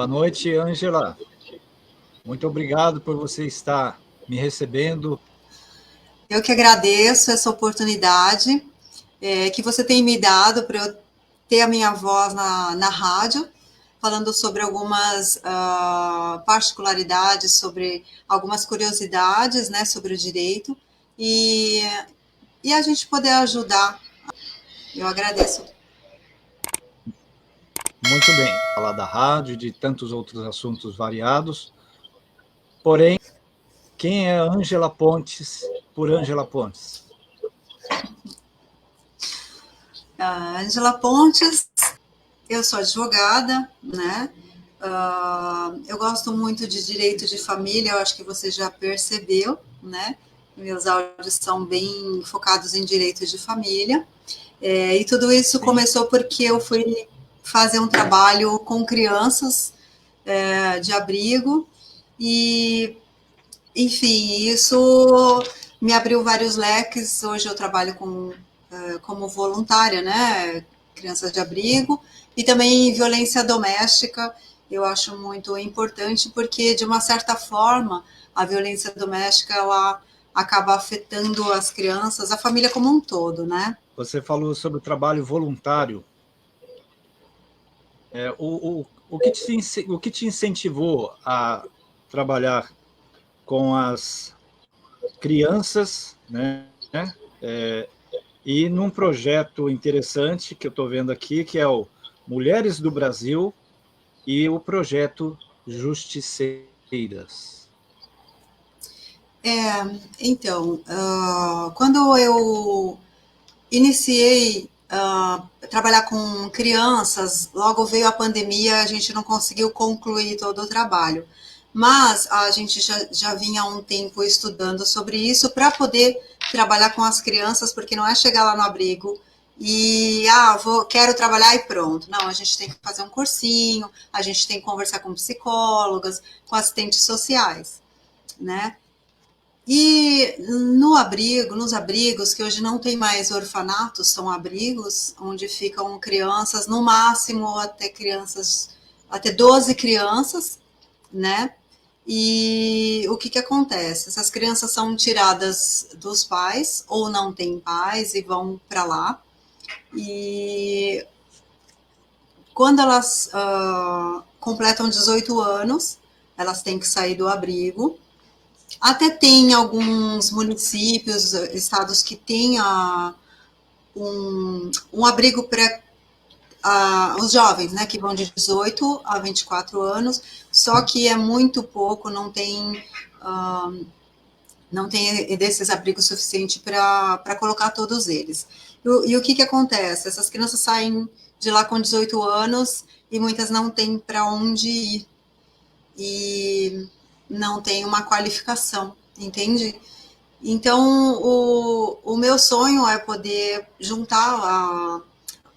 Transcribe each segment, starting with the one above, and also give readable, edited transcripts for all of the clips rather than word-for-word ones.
Boa noite, Ângela. Muito obrigado por você estar me recebendo. Eu que agradeço essa oportunidade que você tem me dado para eu ter a minha voz na rádio, falando sobre algumas particularidades, sobre algumas curiosidades, né, sobre o direito, e, e a gente poder ajudar. Eu agradeço. Muito bem. Falar da rádio, de tantos outros assuntos variados. Porém, quem é Ângela Pontes por Ângela Pontes? Ângela Pontes, eu sou advogada, né? Eu gosto muito de direito de família, eu acho que você já percebeu, né? Meus áudios são bem focados em direito de família. E tudo isso começou porque eu fui fazer um trabalho com crianças de abrigo e, enfim, isso me abriu vários leques. Hoje eu trabalho como voluntária, né? Crianças de abrigo e também violência doméstica. Eu acho muito importante porque, de uma certa forma, a violência doméstica ela acaba afetando as crianças, a família como um todo, né? Você falou sobre o trabalho voluntário. O que te incentivou a trabalhar com as crianças, né? E num projeto interessante que eu estou vendo aqui, que é o Mulheres do Brasil e o projeto Justiceiras. Então, quando eu iniciei a trabalhar com crianças, logo veio a pandemia, a gente não conseguiu concluir todo o trabalho. Mas a gente já vinha há um tempo estudando sobre isso para poder trabalhar com as crianças, porque não é chegar lá no abrigo e quero trabalhar e pronto. Não, a gente tem que fazer um cursinho, a gente tem que conversar com psicólogas, com assistentes sociais, né? E no abrigo, nos abrigos, que hoje não tem mais orfanatos, são abrigos, onde ficam crianças, no máximo até 12 crianças, né? E o que acontece? Essas crianças são tiradas dos pais, ou não têm pais, e vão para lá. E quando elas completam 18 anos, elas têm que sair do abrigo. Até tem alguns municípios, estados que têm um abrigo para os jovens, né, que vão de 18 a 24 anos, só que é muito pouco, não tem desses abrigos suficiente para colocar todos eles. E o que acontece? Essas crianças saem de lá com 18 anos e muitas não têm para onde ir. E não tem uma qualificação, entende? Então, o meu sonho é poder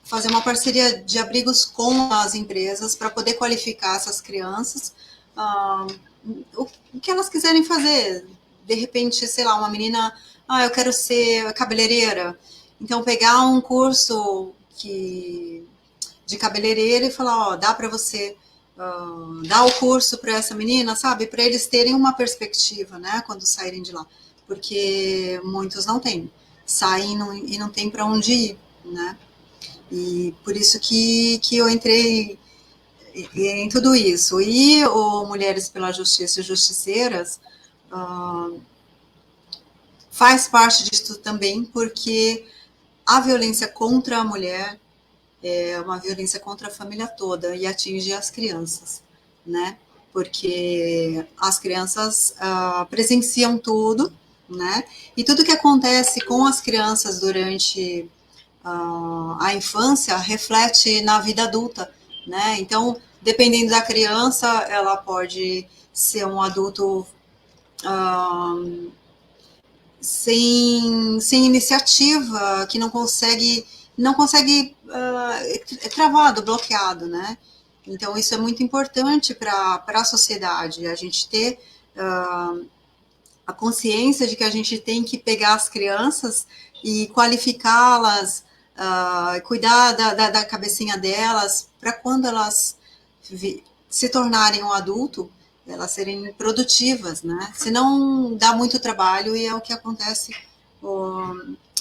fazer uma parceria de abrigos com as empresas para poder qualificar essas crianças, ah, o que elas quiserem fazer. De repente, sei lá, uma menina, eu quero ser cabeleireira, então pegar um curso de cabeleireira e falar, dá para você dar o curso para essa menina, sabe? Para eles terem uma perspectiva, né? Quando saírem de lá. Porque muitos não têm. Saem e não tem para onde ir, né? E por isso que eu entrei em tudo isso. E o Mulheres pela Justiça e Justiceiras faz parte disso também, porque a violência contra a mulher é uma violência contra a família toda e atinge as crianças, né? Porque as crianças presenciam tudo, né? E tudo que acontece com as crianças durante a infância reflete na vida adulta, né? Então, dependendo da criança, ela pode ser um adulto sem iniciativa, que não consegue é travado, bloqueado, né? Então isso é muito importante para a sociedade, a gente ter a consciência de que a gente tem que pegar as crianças e qualificá-las, cuidar da cabecinha delas, para quando elas se tornarem um adulto, elas serem produtivas, né? Senão dá muito trabalho e é o que acontece,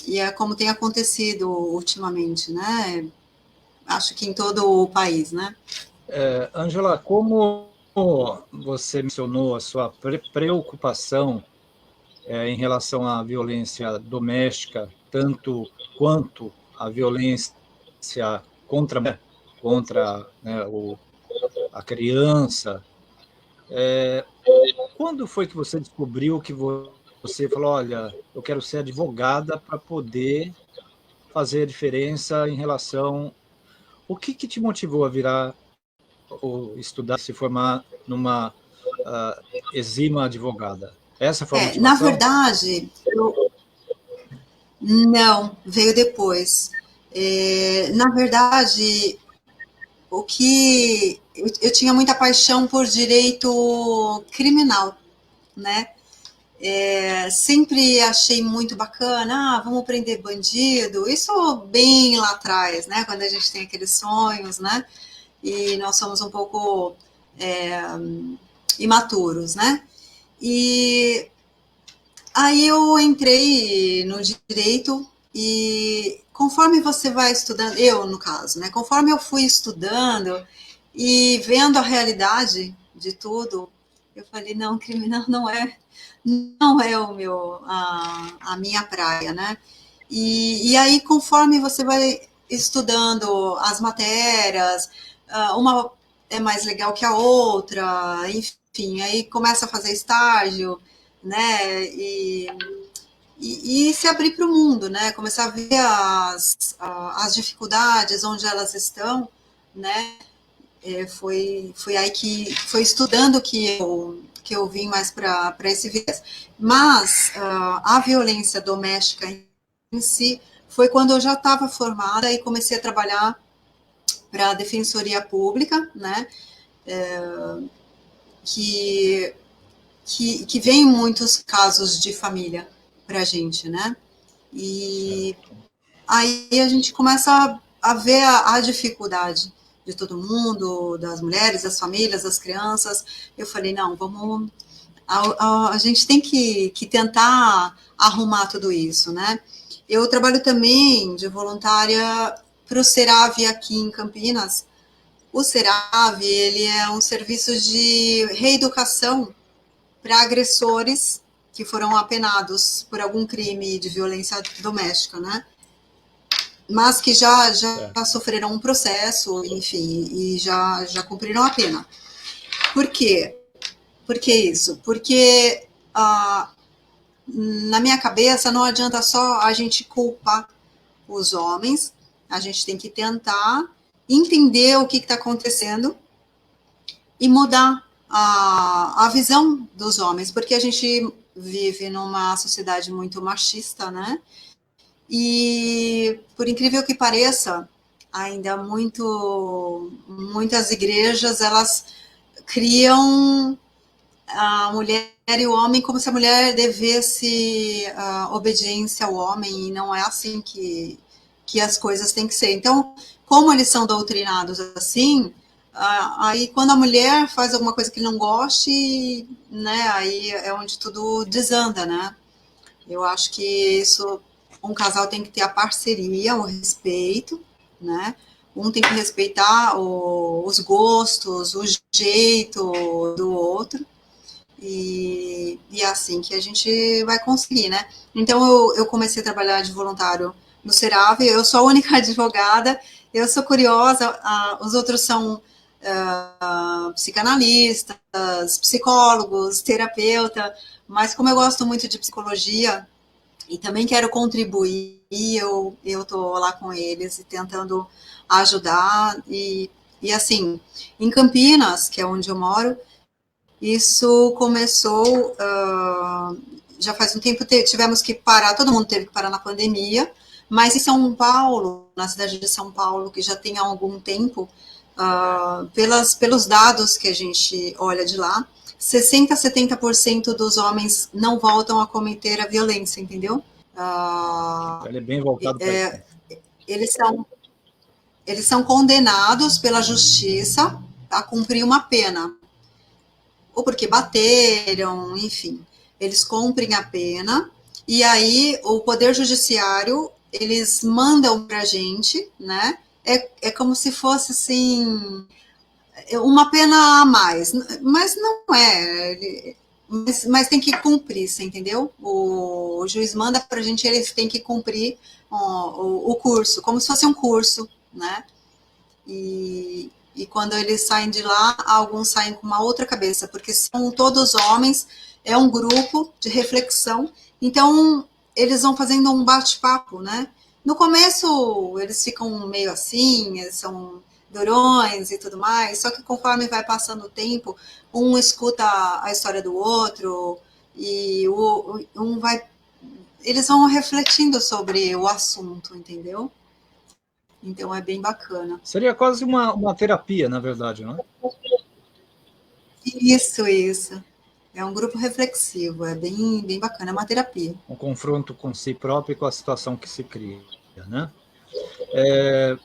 e é como tem acontecido ultimamente, né? Acho que em todo o país, né? Ângela, como você mencionou a sua preocupação em relação à violência doméstica, tanto quanto a violência contra né, a criança, quando foi que você descobriu que você falou, olha, eu quero ser advogada para poder fazer a diferença em relação... O que te motivou a virar ou estudar, se formar numa exímia advogada? Essa foi a Na motivação? verdade, não, veio depois. Na verdade, o que eu tinha muita paixão por direito criminal, né? Sempre achei muito bacana, vamos prender bandido, isso bem lá atrás, né? Quando a gente tem aqueles sonhos, né? E nós somos um pouco imaturos, né? E aí eu entrei no direito e conforme você vai estudando, eu no caso, né? Conforme eu fui estudando e vendo a realidade de tudo, eu falei, não, criminal não é a minha praia, né? E aí, conforme você vai estudando as matérias, uma é mais legal que a outra, enfim, aí começa a fazer estágio, né? E se abrir para o mundo, né? Começar a ver as dificuldades, onde elas estão, né? Foi aí que foi estudando que eu vim mais para esse viés. Mas a violência doméstica em si foi quando eu já estava formada e comecei a trabalhar para a Defensoria Pública, né? Que vem muitos casos de família para a gente, né? E Certo. aí a gente começa a ver a dificuldade de todo mundo, das mulheres, das famílias, das crianças. Eu falei, não, vamos... A gente tem que tentar arrumar tudo isso, né? Eu trabalho também de voluntária para o Serave aqui em Campinas. O Serave, ele é um serviço de reeducação para agressores que foram apenados por algum crime de violência doméstica, né? Mas que já sofreram um processo, enfim, e já cumpriram a pena. Por quê? Por que isso? Porque na minha cabeça não adianta só a gente culpar os homens, a gente tem que tentar entender o que está acontecendo e mudar a visão dos homens, porque a gente vive numa sociedade muito machista, né? E, por incrível que pareça, ainda muitas igrejas, elas criam a mulher e o homem como se a mulher devesse obediência ao homem, e não é assim que as coisas têm que ser. Então, como eles são doutrinados assim, aí quando a mulher faz alguma coisa que não goste, né, aí é onde tudo desanda, né? Eu acho que isso, um casal tem que ter a parceria, o respeito, né? Um tem que respeitar os gostos, o jeito do outro, e é assim que a gente vai conseguir, né? Então, eu comecei a trabalhar de voluntário no Serave, eu sou a única advogada, eu sou curiosa, os outros são psicanalistas, psicólogos, terapeuta, mas como eu gosto muito de psicologia e também quero contribuir, eu estou lá com eles e tentando ajudar, e assim, em Campinas, que é onde eu moro, isso começou, já faz um tempo, tivemos que parar, todo mundo teve que parar na pandemia, mas em São Paulo, na cidade de São Paulo, que já tem há algum tempo, pelos dados que a gente olha de lá, 60% a 70% dos homens não voltam a cometer a violência, entendeu? Ele é bem voltado para isso. Eles são condenados pela justiça a cumprir uma pena, ou porque bateram, enfim, eles cumprem a pena, e aí o Poder Judiciário, eles mandam para a gente, né? É como se fosse, assim, uma pena a mais, mas não é, mas tem que cumprir, você entendeu? O juiz manda para a gente, eles têm que cumprir o curso, como se fosse um curso, né? E quando eles saem de lá, alguns saem com uma outra cabeça, porque são todos homens, é um grupo de reflexão, então eles vão fazendo um bate-papo, né? No começo, eles ficam meio assim, eles são durões e tudo mais, só que conforme vai passando o tempo, um escuta a história do outro, e um vai. Eles vão refletindo sobre o assunto, entendeu? Então é bem bacana. Seria quase uma terapia, na verdade, não é? Isso. É um grupo reflexivo, é bem bacana, é uma terapia. Um confronto com si próprio e com a situação que se cria, né?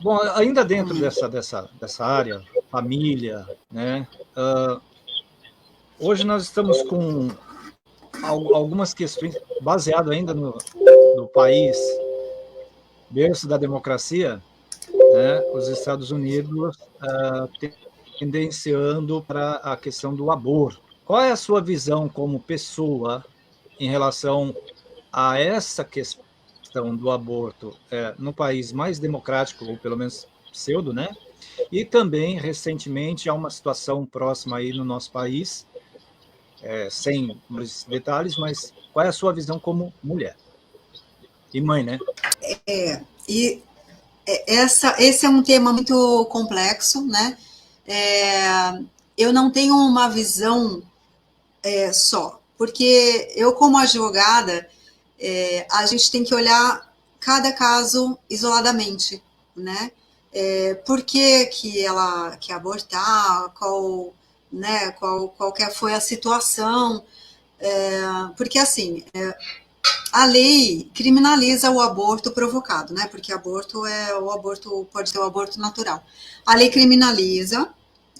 Bom, ainda dentro dessa área, família, né? Hoje nós estamos com algumas questões baseado ainda no país berço da democracia, né? Os Estados Unidos tendenciando para a questão do aborto. Qual é a sua visão como pessoa em relação a essa questão do aborto no país mais democrático, ou pelo menos pseudo, né? E também, recentemente, há uma situação próxima aí no nosso país, sem mais detalhes, mas qual é a sua visão como mulher? E mãe, né? E esse é um tema muito complexo, né? Eu não tenho uma visão só, porque eu, como advogada, a gente tem que olhar cada caso isoladamente, né? Por que ela quer abortar, qual que foi a situação, porque assim, a lei criminaliza o aborto provocado, né? Porque o aborto pode ser o aborto natural. A lei criminaliza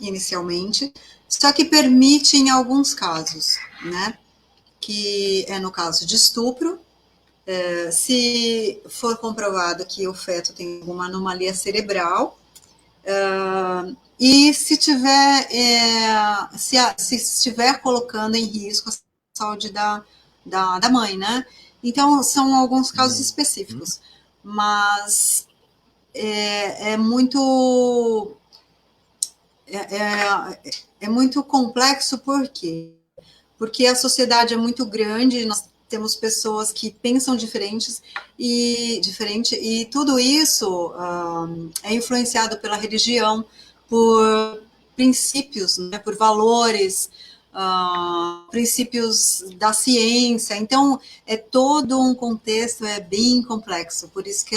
inicialmente, só que permite em alguns casos, né? Que é no caso de estupro, se for comprovado que o feto tem alguma anomalia cerebral, e se tiver, se estiver colocando em risco a saúde da mãe, né? Então, são alguns casos específicos, mas é muito é muito complexo, por quê? Porque a sociedade é muito grande, nós temos pessoas que pensam diferente, e tudo isso é influenciado pela religião, por princípios, né, por valores, princípios da ciência. Então, é todo um contexto, é bem complexo, por isso que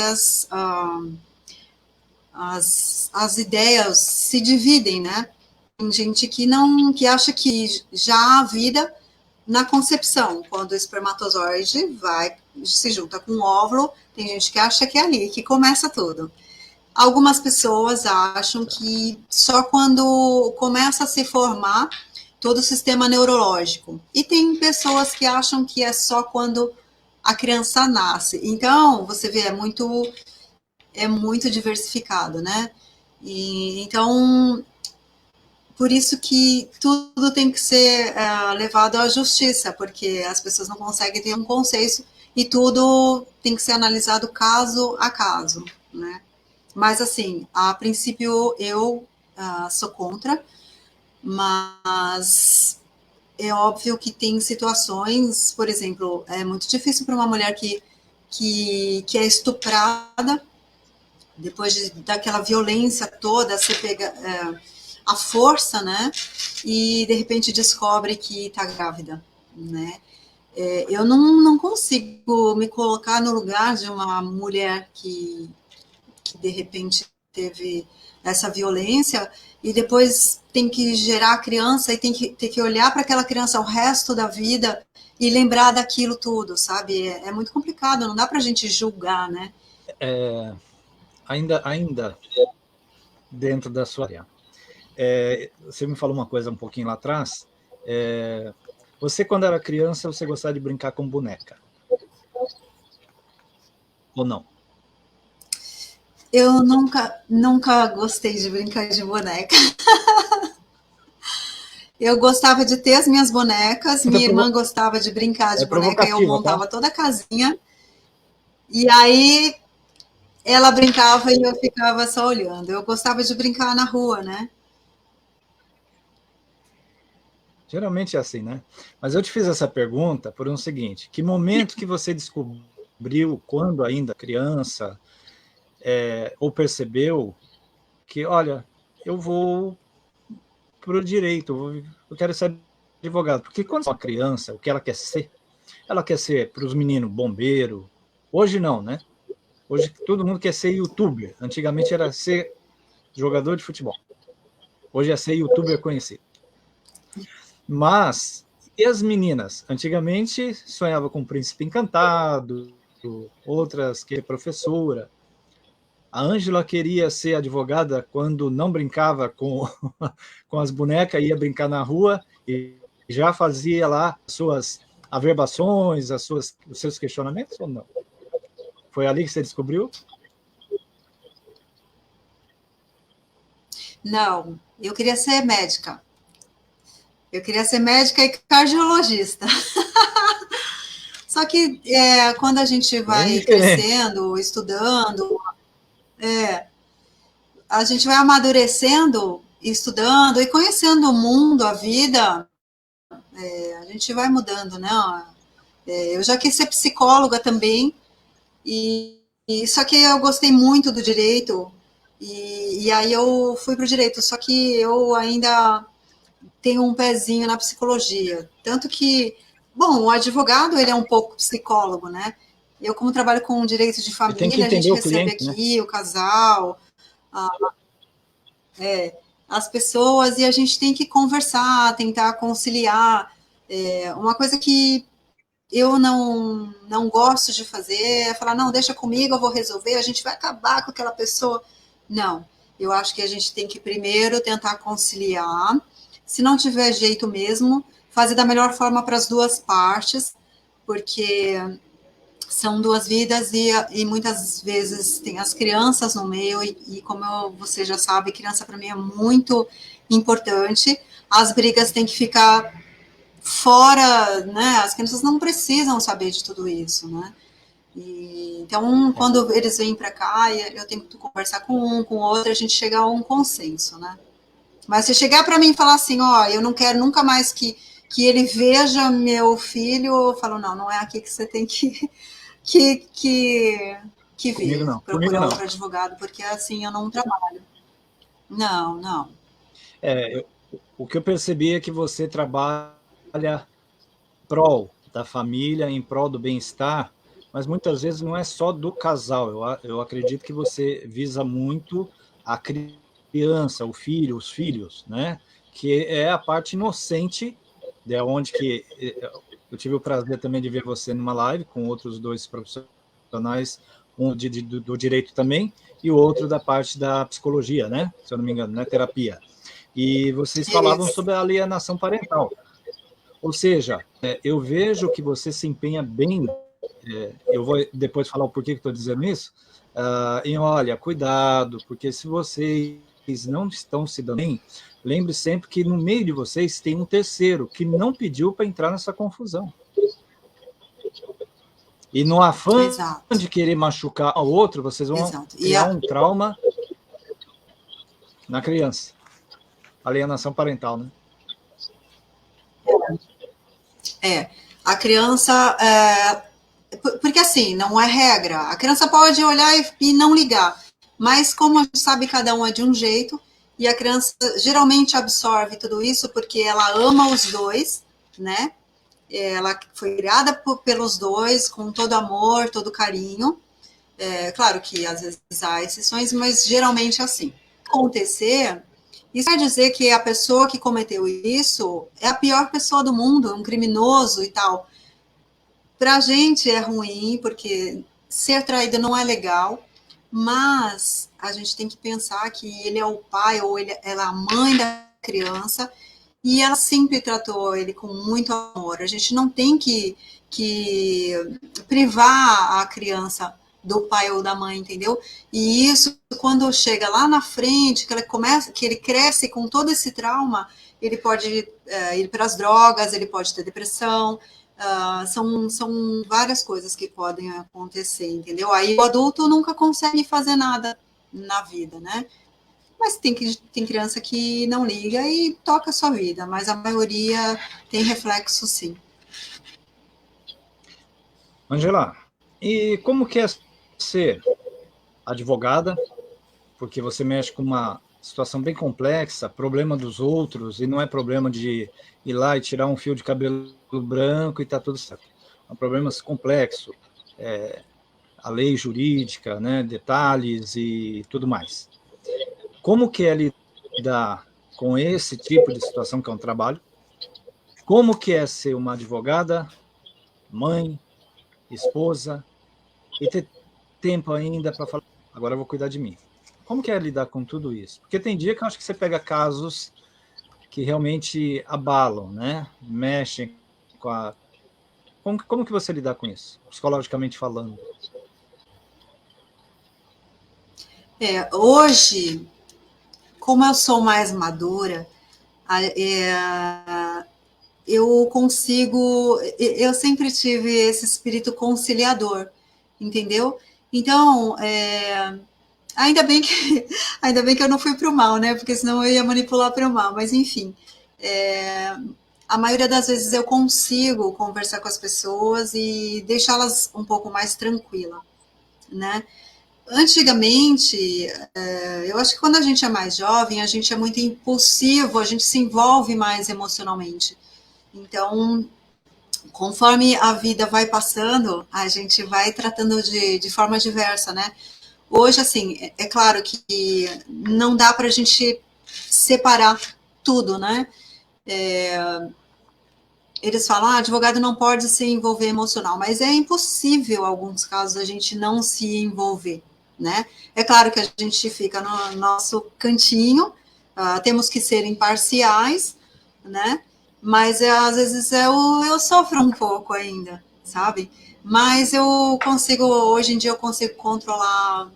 as ideias se dividem, né? Tem gente que acha que já há vida na concepção, quando o espermatozoide se junta com o óvulo, tem gente que acha que é ali que começa tudo. Algumas pessoas acham que só quando começa a se formar todo o sistema neurológico. E tem pessoas que acham que é só quando a criança nasce. Então, você vê, é muito diversificado, né? Então, por isso que tudo tem que ser levado à justiça, porque as pessoas não conseguem ter um consenso e tudo tem que ser analisado caso a caso, né? Mas, assim, a princípio eu sou contra, mas é óbvio que tem situações, por exemplo, é muito difícil para uma mulher que é estuprada, depois daquela violência toda, você pega a força, né? E de repente descobre que está grávida, né? Eu não consigo me colocar no lugar de uma mulher que de repente teve essa violência e depois tem que gerar a criança e tem que ter que olhar para aquela criança o resto da vida e lembrar daquilo tudo, sabe? É muito complicado, não dá para a gente julgar, né? Ainda dentro da sua área. você me falou uma coisa um pouquinho lá atrás. Você, quando era criança, você gostava de brincar com boneca? Ou não? Eu nunca gostei de brincar de boneca. Eu gostava de ter as minhas bonecas, minha irmã gostava de brincar de boneca, e eu montava toda a casinha. E aí ela brincava e eu ficava só olhando. Eu gostava de brincar na rua, né? Geralmente é assim, né? Mas eu te fiz essa pergunta por um seguinte: que momento que você descobriu, quando ainda criança, ou percebeu que, olha, eu vou para o direito, eu quero ser advogado? Porque quando uma criança, o que ela quer ser? Ela quer ser, para os meninos, bombeiro. Hoje não, né? Hoje todo mundo quer ser youtuber. Antigamente era ser jogador de futebol. Hoje é ser youtuber conhecido. Mas, e as meninas? Antigamente sonhava com o príncipe encantado, outras queriam professora. A Ângela queria ser advogada quando não brincava com, com as bonecas, ia brincar na rua e já fazia lá suas averbações, os seus questionamentos ou não? Foi ali que você descobriu? Não, eu queria ser médica. Eu queria ser médica e cardiologista. Só que quando a gente vai crescendo, estudando, a gente vai amadurecendo, estudando e conhecendo o mundo, a vida, a gente vai mudando, né? Eu já quis ser psicóloga também, só que eu gostei muito do direito, e aí eu fui para o direito, só que eu ainda tenho um pezinho na psicologia. Tanto que, bom, o advogado, ele é um pouco psicólogo, né? Eu, como trabalho com direito de família, a gente recebe aqui, né, o casal, as pessoas, e a gente tem que conversar, tentar conciliar. Uma coisa que eu não gosto de fazer é falar, não, deixa comigo, eu vou resolver, a gente vai acabar com aquela pessoa. Não, eu acho que a gente tem que primeiro tentar conciliar, se não tiver jeito mesmo, fazer da melhor forma para as duas partes, porque são duas vidas e muitas vezes tem as crianças no meio e como você já sabe, criança para mim é muito importante, as brigas têm que ficar fora, né? As crianças não precisam saber de tudo isso, né? Então, quando eles vêm para cá, eu tenho que conversar com um, com outro, a gente chega a um consenso, né? Mas se chegar para mim e falar assim, ó, eu não quero nunca mais que ele veja meu filho, eu falo, não é aqui que você tem que vir, não. procurar outro advogado, porque assim eu não trabalho. Não. O que eu percebi é que você trabalha em prol da família, em prol do bem-estar, mas muitas vezes não é só do casal. Eu acredito que você visa muito a criança, o filho, os filhos, né? Que é a parte inocente, de onde que eu tive o prazer também de ver você numa live com outros dois profissionais, um do direito também, e o outro da parte da psicologia, né? Se eu não me engano, né? Terapia. E vocês falavam sobre a alienação parental. Ou seja, eu vejo que você se empenha bem, eu vou depois falar o porquê que estou dizendo isso, em olha, cuidado, porque se vocês não estão se dando bem, lembre sempre que no meio de vocês tem um terceiro que não pediu para entrar nessa confusão. E no afã de querer machucar o outro, vocês vão criar um trauma na criança. Alienação parental, né? A criança... porque assim, não é regra. A criança pode olhar e não ligar. Mas como a gente sabe, cada um é de um jeito, e a criança geralmente absorve tudo isso porque ela ama os dois, né? Ela foi criada pelos dois, com todo amor, todo carinho. Claro que às vezes há exceções, mas geralmente é assim. Acontecer, isso quer dizer que a pessoa que cometeu isso é a pior pessoa do mundo, um criminoso e tal. Para a gente é ruim, porque ser traído não é legal, mas a gente tem que pensar que ele é o pai ou ela é a mãe da criança e ela sempre tratou ele com muito amor. A gente não tem que privar a criança do pai ou da mãe, entendeu? E isso, quando chega lá na frente, que ele cresce com todo esse trauma, ele pode ir para as drogas, ele pode ter depressão, são várias coisas que podem acontecer, entendeu? Aí o adulto nunca consegue fazer nada na vida, né? Mas tem criança que não liga e toca a sua vida, mas a maioria tem reflexo, sim. Angela, e como que é ser advogada? Porque você mexe com uma situação bem complexa, problema dos outros, e não é problema de ir lá e tirar um fio de cabelo branco e tá tudo certo. É um problema complexo, a lei jurídica, né, detalhes e tudo mais. Como que é lidar com esse tipo de situação que é um trabalho? Como que é ser uma advogada, mãe, esposa, e ter tempo ainda para falar, agora eu vou cuidar de mim? Como que é lidar com tudo isso? Porque tem dia que eu acho que você pega casos que realmente abalam, né? Mexem com a... Como que você lidar com isso, psicologicamente falando? Hoje, como eu sou mais madura, eu consigo. Eu sempre tive esse espírito conciliador, entendeu? Então, ainda bem que ainda bem que eu não fui para o mal, né? Porque senão eu ia manipular para o mal. Mas enfim, a maioria das vezes eu consigo conversar com as pessoas e deixá-las um pouco mais tranquila, né? Antigamente, eu acho que quando a gente é mais jovem, a gente é muito impulsivo, a gente se envolve mais emocionalmente. Então, conforme a vida vai passando, a gente vai tratando de forma diversa, né? Hoje, assim, é claro que não dá para a gente separar tudo, né? Eles falam, advogado não pode se envolver emocional, mas é impossível, em alguns casos, a gente não se envolver, né? É claro que a gente fica no nosso cantinho, temos que ser imparciais, né? Mas às vezes eu sofro um pouco ainda, sabe? Mas eu consigo, hoje em dia eu consigo controlar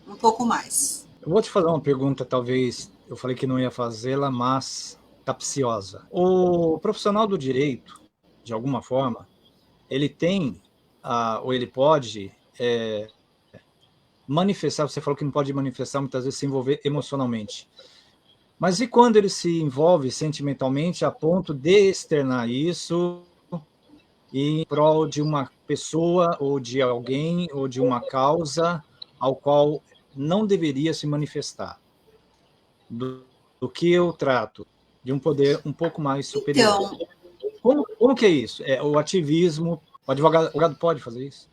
um pouco mais. Eu vou te fazer uma pergunta, talvez eu falei que não ia fazê-la, mas capciosa. O profissional do direito, de alguma forma, ele tem, ou ele pode manifestar, você falou que não pode manifestar, muitas vezes se envolver emocionalmente. Mas e quando ele se envolve sentimentalmente a ponto de externar isso em prol de uma pessoa, ou de alguém, ou de uma causa ao qual não deveria se manifestar? Do que eu trato de um poder um pouco mais superior. Então, Como que é isso? O ativismo, o advogado pode fazer isso?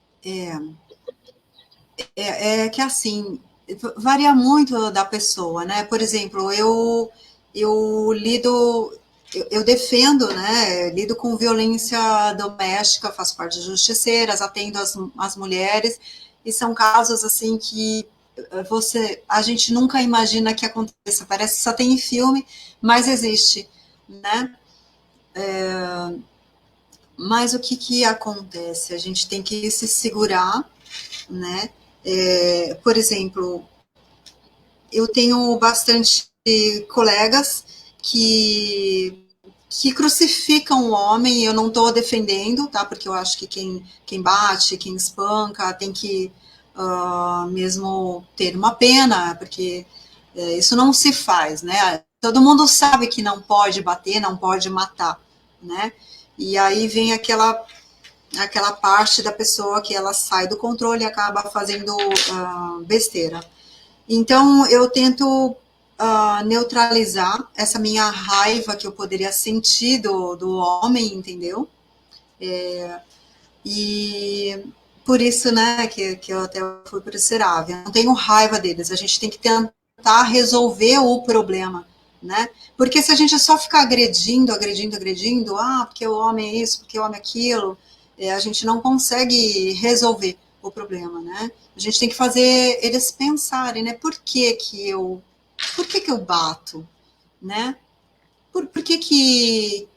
é que assim, varia muito da pessoa, né? Por exemplo, eu lido, eu defendo, né? Lido com violência doméstica, faço parte de justiceiras, atendo as mulheres, e são casos assim que a gente nunca imagina que aconteça, parece que só tem em filme, mas existe, né? Mas o que acontece? A gente tem que se segurar, né? Por exemplo, eu tenho bastante colegas que crucificam o homem, e eu não estou defendendo, tá? Porque eu acho que quem bate, quem espanca, tem que mesmo ter uma pena, porque isso não se faz, né? Todo mundo sabe que não pode bater, não pode matar, né? E aí vem aquela parte da pessoa que ela sai do controle e acaba fazendo besteira. Então, eu tento neutralizar essa minha raiva que eu poderia sentir do homem, entendeu? E por isso, né, que eu até fui para o Serave. Eu não tenho raiva deles, a gente tem que tentar resolver o problema, né? Porque se a gente só ficar agredindo, porque o homem é isso, porque o homem é aquilo, a gente não consegue resolver, o problema, né? A gente tem que fazer eles pensarem, né? Por que que eu bato, né? Por que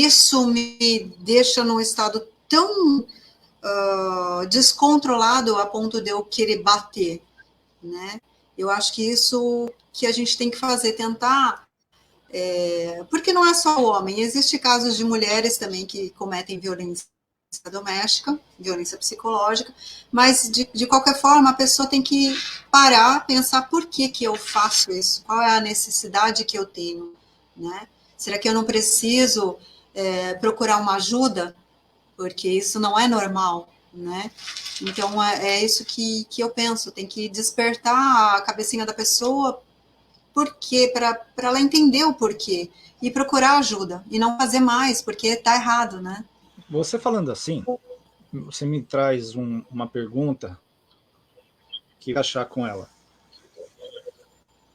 isso me deixa num estado tão descontrolado a ponto de eu querer bater, né? Eu acho que isso que a gente tem que fazer, tentar, porque não é só o homem, existe casos de mulheres também que cometem violência doméstica, violência psicológica, mas de qualquer forma a pessoa tem que parar, pensar por que eu faço isso, qual é a necessidade que eu tenho, né? Será que eu não preciso procurar uma ajuda? Porque isso não é normal, né? Então, é isso que eu penso, tem que despertar a cabecinha da pessoa, porque para ela entender o porquê, e procurar ajuda, e não fazer mais, porque está errado, né? Você falando assim, você me traz uma pergunta que achar com ela.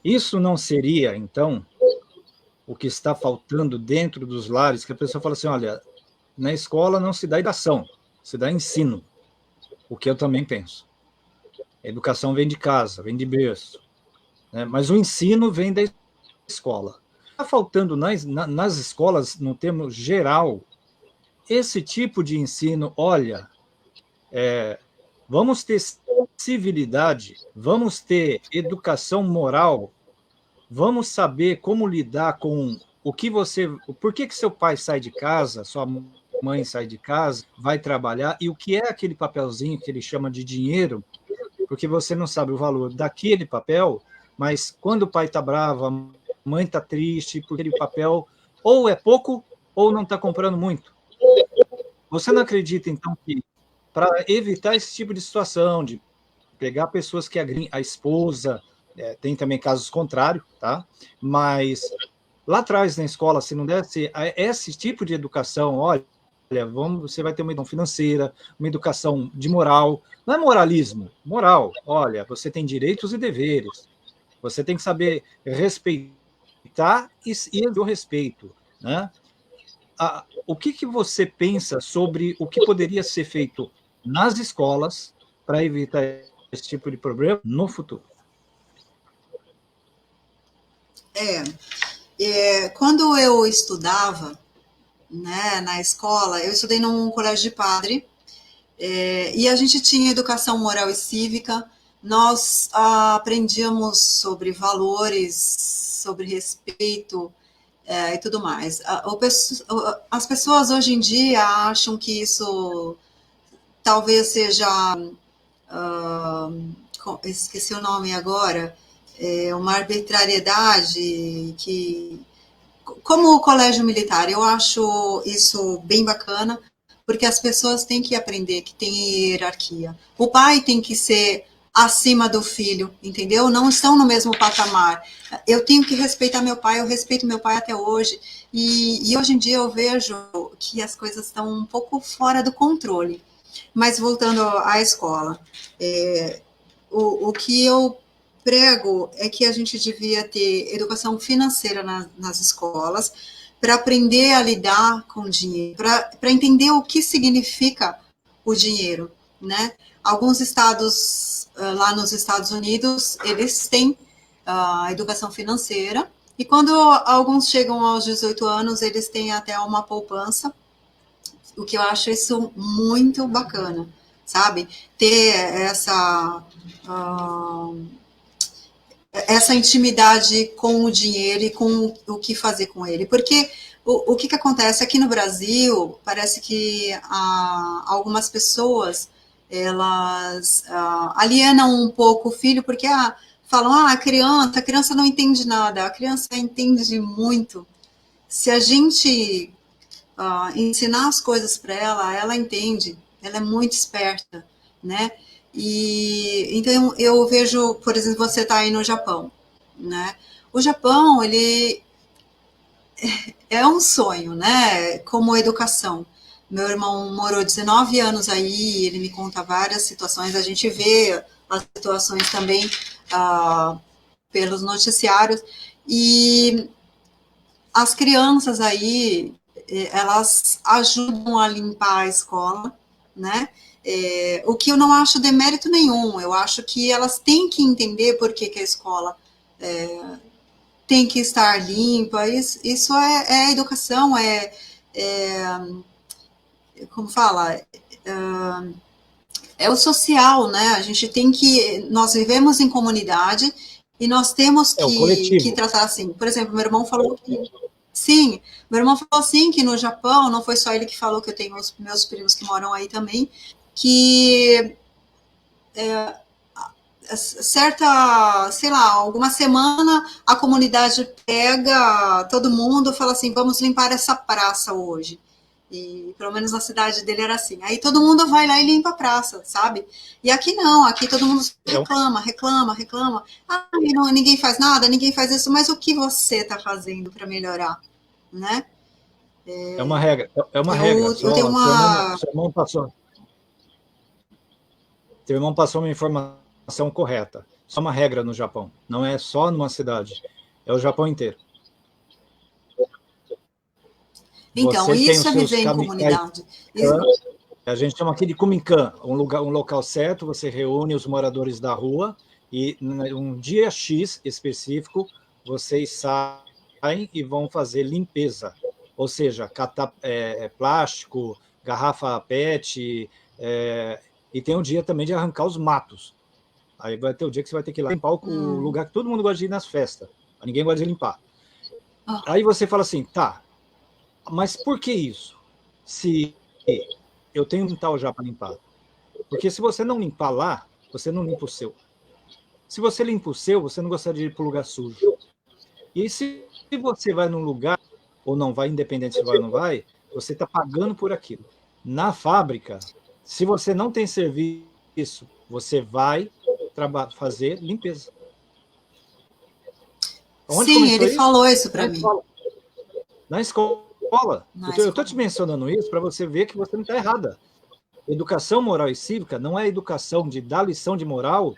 Isso não seria, então, o que está faltando dentro dos lares, que a pessoa fala assim, olha, na escola não se dá educação, se dá ensino, o que eu também penso. A educação vem de casa, vem de berço, né? Mas o ensino vem da escola. Está faltando nas escolas, no termo geral, esse tipo de ensino, olha, vamos ter civilidade, vamos ter educação moral, vamos saber como lidar com o que você, por que seu pai sai de casa, sua mãe sai de casa, vai trabalhar, e o que é aquele papelzinho que ele chama de dinheiro, porque você não sabe o valor daquele papel, mas quando o pai está bravo, a mãe está triste, porque aquele papel ou é pouco ou não está comprando muito. Você não acredita, então, que para evitar esse tipo de situação, de pegar pessoas que agridem a esposa, tem também casos contrários, tá? Mas lá atrás na escola, se não desse esse tipo de educação, olha, você vai ter uma educação financeira, uma educação de moral, não é moralismo, moral. Olha, você tem direitos e deveres, você tem que saber respeitar e o respeito, né? O que você pensa sobre o que poderia ser feito nas escolas para evitar esse tipo de problema no futuro? Quando eu estudava, né, na escola, eu estudei num colégio de padre, e a gente tinha educação moral e cívica, nós aprendíamos sobre valores, sobre respeito, e tudo mais. As pessoas hoje em dia acham que isso talvez seja, esqueci o nome agora, uma arbitrariedade que, como o colégio militar, eu acho isso bem bacana, porque as pessoas têm que aprender que tem hierarquia. O pai tem que ser acima do filho, entendeu? Não estão no mesmo patamar. Eu tenho que respeitar meu pai, eu respeito meu pai até hoje, e hoje em dia eu vejo que as coisas estão um pouco fora do controle. Mas voltando à escola, o que eu prego é que a gente devia ter educação financeira nas escolas, para aprender a lidar com o dinheiro, para entender o que significa o dinheiro, né? Alguns estados, lá nos Estados Unidos, eles têm a educação financeira, e quando alguns chegam aos 18 anos, eles têm até uma poupança, o que eu acho isso muito bacana, sabe? Ter essa intimidade com o dinheiro e com o que fazer com ele. Porque o que acontece aqui no Brasil, parece que algumas pessoas, elas alienam um pouco o filho, porque falam, a criança não entende nada, a criança entende muito. Se a gente ensinar as coisas para ela, ela entende, ela é muito esperta, né? E então eu vejo, por exemplo, você está aí no Japão, né? O Japão, ele é um sonho, né? Como educação. Meu irmão morou 19 anos aí, ele me conta várias situações, a gente vê as situações também pelos noticiários, e as crianças aí, elas ajudam a limpar a escola, né? O que eu não acho demérito nenhum, eu acho que elas têm que entender por que a escola tem que estar limpa, isso é educação, como fala, é o social, né? A gente tem que, nós vivemos em comunidade e nós temos É o que coletivo. tratar assim. Por exemplo, meu irmão falou que, sim, meu irmão falou assim que no Japão, não foi só ele que falou, que eu tenho os meus primos que moram aí também, que certa, sei lá, alguma semana a comunidade pega todo mundo e fala assim, vamos limpar essa praça hoje. E pelo menos na cidade dele era assim. Aí todo mundo vai lá e limpa a praça, sabe? E aqui não, aqui todo mundo reclama. Ah, não, ninguém faz nada, ninguém faz isso, mas o que você está fazendo para melhorar, né? É uma regra. É uma regra. Eu tenho uma... Seu irmão passou uma informação correta. Isso é uma regra no Japão. Não é só numa cidade. É o Japão inteiro. Então, Você tem isso os é seus viver em kaikan, comunidade. a gente chama aqui de kuminkan, um local certo, você reúne os moradores da rua e um dia X específico, vocês saem e vão fazer limpeza. Ou seja, catar plástico, garrafa PET, e tem um dia também de arrancar os matos. Aí vai ter o dia que você vai ter que ir lá limpar o lugar que todo mundo gosta de ir nas festas. Ninguém gosta de limpar. Aí você fala assim, tá, mas por que isso? Se eu tenho um quintal já para limpar. Porque se você não limpar lá, você não limpa o seu. Se você limpa o seu, você não gostaria de ir para o lugar sujo. E se você vai num lugar, ou não vai, independente se vai ou não vai, você está pagando por aquilo. Na fábrica, se você não tem serviço, você vai fazer limpeza. Onde Sim, começou ele isso? falou isso Na para mim. escola. Na escola. Na Eu estou te escola. mencionando isso para você ver que você não está errada. Educação moral e cívica não é educação de dar lição de moral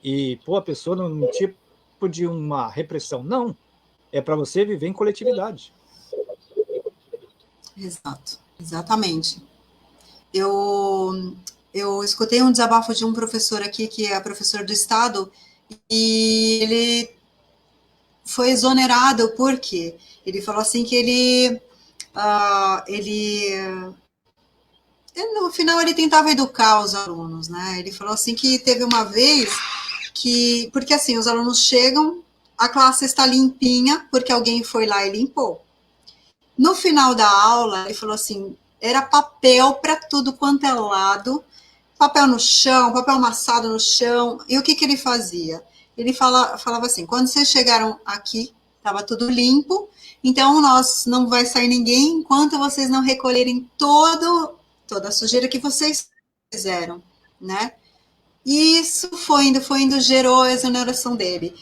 e pôr a pessoa num tipo de uma repressão. Não. É para você viver em coletividade. Exato, exatamente. Eu escutei um desabafo de um professor aqui, que é professor do Estado, e ele foi exonerado porque ele falou assim que no final ele tentava educar os alunos, né? Ele falou assim que teve uma vez que, porque assim, os alunos chegam, a classe está limpinha porque alguém foi lá e limpou. No final da aula, ele falou assim, era papel para tudo quanto é lado, papel no chão, papel amassado no chão. E o que ele fazia? Ele falava assim, quando vocês chegaram aqui, estava tudo limpo, então nós não vai sair ninguém enquanto vocês não recolherem toda a sujeira que vocês fizeram, né? E isso foi indo, gerou a exoneração dele.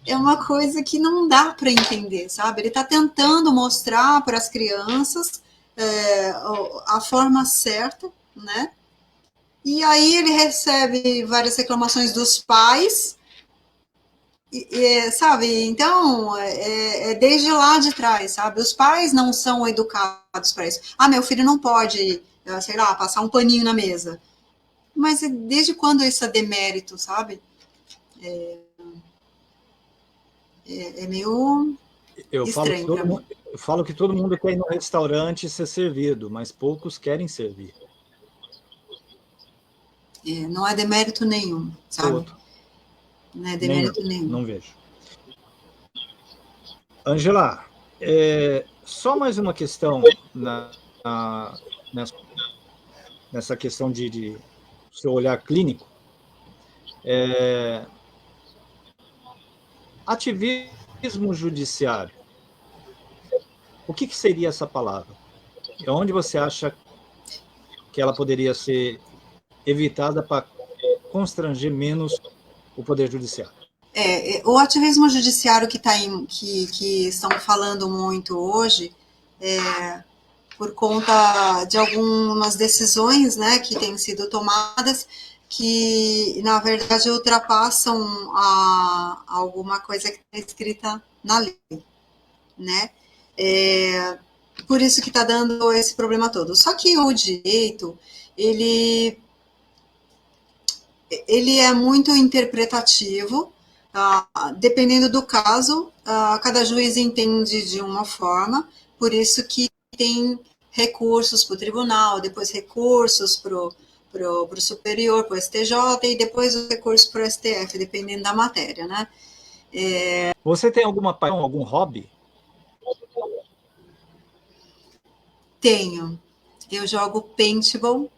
É uma coisa que não dá para entender, sabe? Ele está tentando mostrar para as crianças a forma certa, né? E aí ele recebe várias reclamações dos pais, sabe? Então, desde lá de trás, sabe? Os pais não são educados para isso. Ah, meu filho não pode, sei lá, passar um paninho na mesa. Mas desde quando isso é demérito, sabe? É meio estranho para mim. Eu falo que todo mundo quer ir no restaurante e ser servido, mas poucos querem servir. Não é demérito nenhum, sabe? Outro. Não é demérito nenhum. Não vejo. Angela, só mais uma questão nessa questão de seu olhar clínico. Ativismo judiciário. O que seria essa palavra? Onde você acha que ela poderia ser evitada para constranger menos o Poder Judiciário? O ativismo judiciário que estão falando muito hoje, por conta de algumas decisões, né, que têm sido tomadas, que, na verdade, ultrapassam alguma coisa que está escrita na lei, né? por isso que está dando esse problema todo. Só que o direito, ele é muito interpretativo, dependendo do caso, cada juiz entende de uma forma, por isso que tem recursos para o tribunal, depois recursos para o superior, para o STJ, e depois os recursos para o STF, dependendo da matéria, né? Você tem alguma paixão, algum hobby? Tenho. Eu jogo paintball,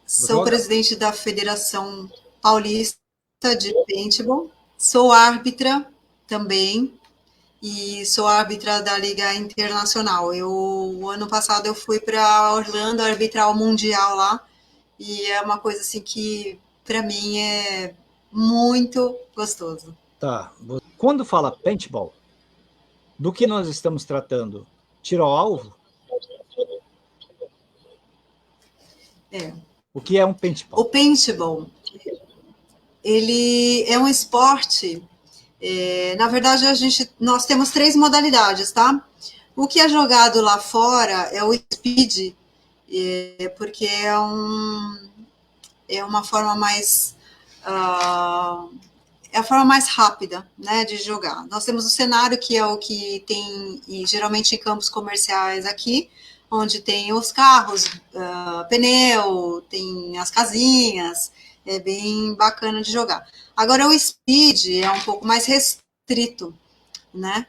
sou Joga? presidente da Federação Paulista de Paintball, sou árbitra também, e sou árbitra da Liga Internacional. O ano passado eu fui para Orlando arbitrar o Mundial lá, e é uma coisa assim que, para mim, é muito gostoso. Tá. Quando fala paintball, do que nós estamos tratando? Tiro ao alvo? É. O que é um O paintball? paintball, ele é um esporte. Na verdade, nós temos 3 modalidades, tá? O que é jogado lá fora é o speed, porque é uma forma mais é a forma mais rápida, né, de jogar. Nós temos o cenário, que é o que tem, e geralmente em campos comerciais aqui, onde tem os carros, pneu, tem as casinhas, é bem bacana de jogar. Agora, o speed é um pouco mais restrito, né?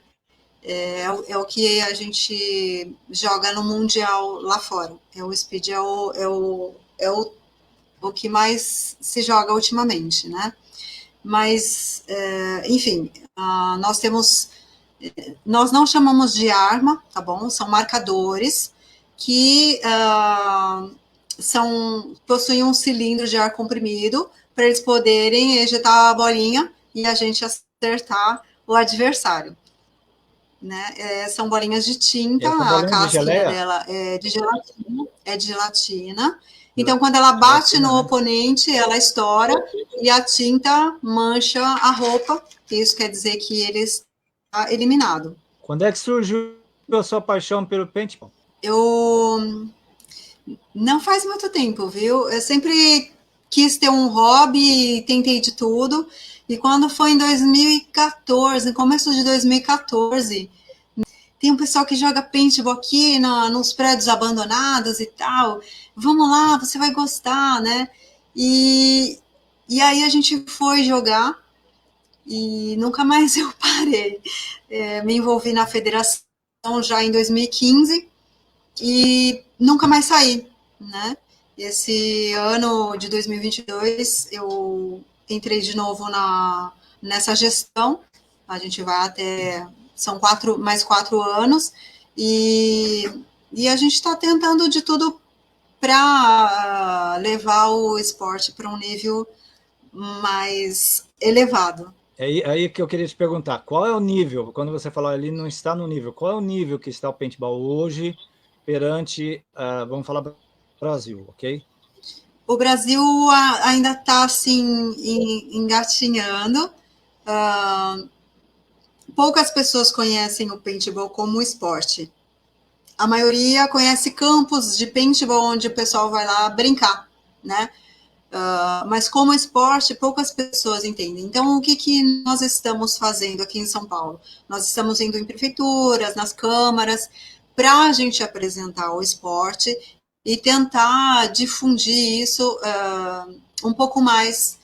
É o que a gente joga no Mundial lá fora. O speed o que mais se joga ultimamente, né? Mas, enfim, nós não chamamos de arma, tá bom? São marcadores que possuem um cilindro de ar comprimido para eles poderem ejetar a bolinha e a gente acertar o adversário. Né? São bolinhas de tinta, São a bolinhas de casquinha geleia? dela é de gelatina, Então, quando ela bate Gelatina, no né? oponente, ela estoura e a tinta mancha a roupa. Isso quer dizer que ele está eliminado. Quando é que surgiu a sua paixão pelo paintball? Eu não faz muito tempo, viu? Eu sempre quis ter um hobby, tentei de tudo. E quando foi em 2014, no começo de 2014, tem um pessoal que joga paintball aqui nos prédios abandonados e tal. Vamos lá, você vai gostar, né? E aí a gente foi jogar e nunca mais eu parei. Me envolvi na federação já em 2015 e nunca mais saí, né? Esse ano de 2022 eu entrei de novo nessa gestão. A gente vai até são mais 4 anos e a gente está tentando de tudo para levar o esporte para um nível mais elevado. É aí que eu queria te perguntar, qual é o nível, quando você falou ali não está no nível, qual é o nível que está o paintball hoje perante, vamos falar Brasil, ok? O Brasil ainda está assim engatinhando. Poucas pessoas conhecem o paintball como esporte. A maioria conhece campos de paintball onde o pessoal vai lá brincar, né? Mas como esporte, poucas pessoas entendem. Então, o que nós estamos fazendo aqui em São Paulo? Nós estamos indo em prefeituras, nas câmaras, para a gente apresentar o esporte e tentar difundir isso um pouco mais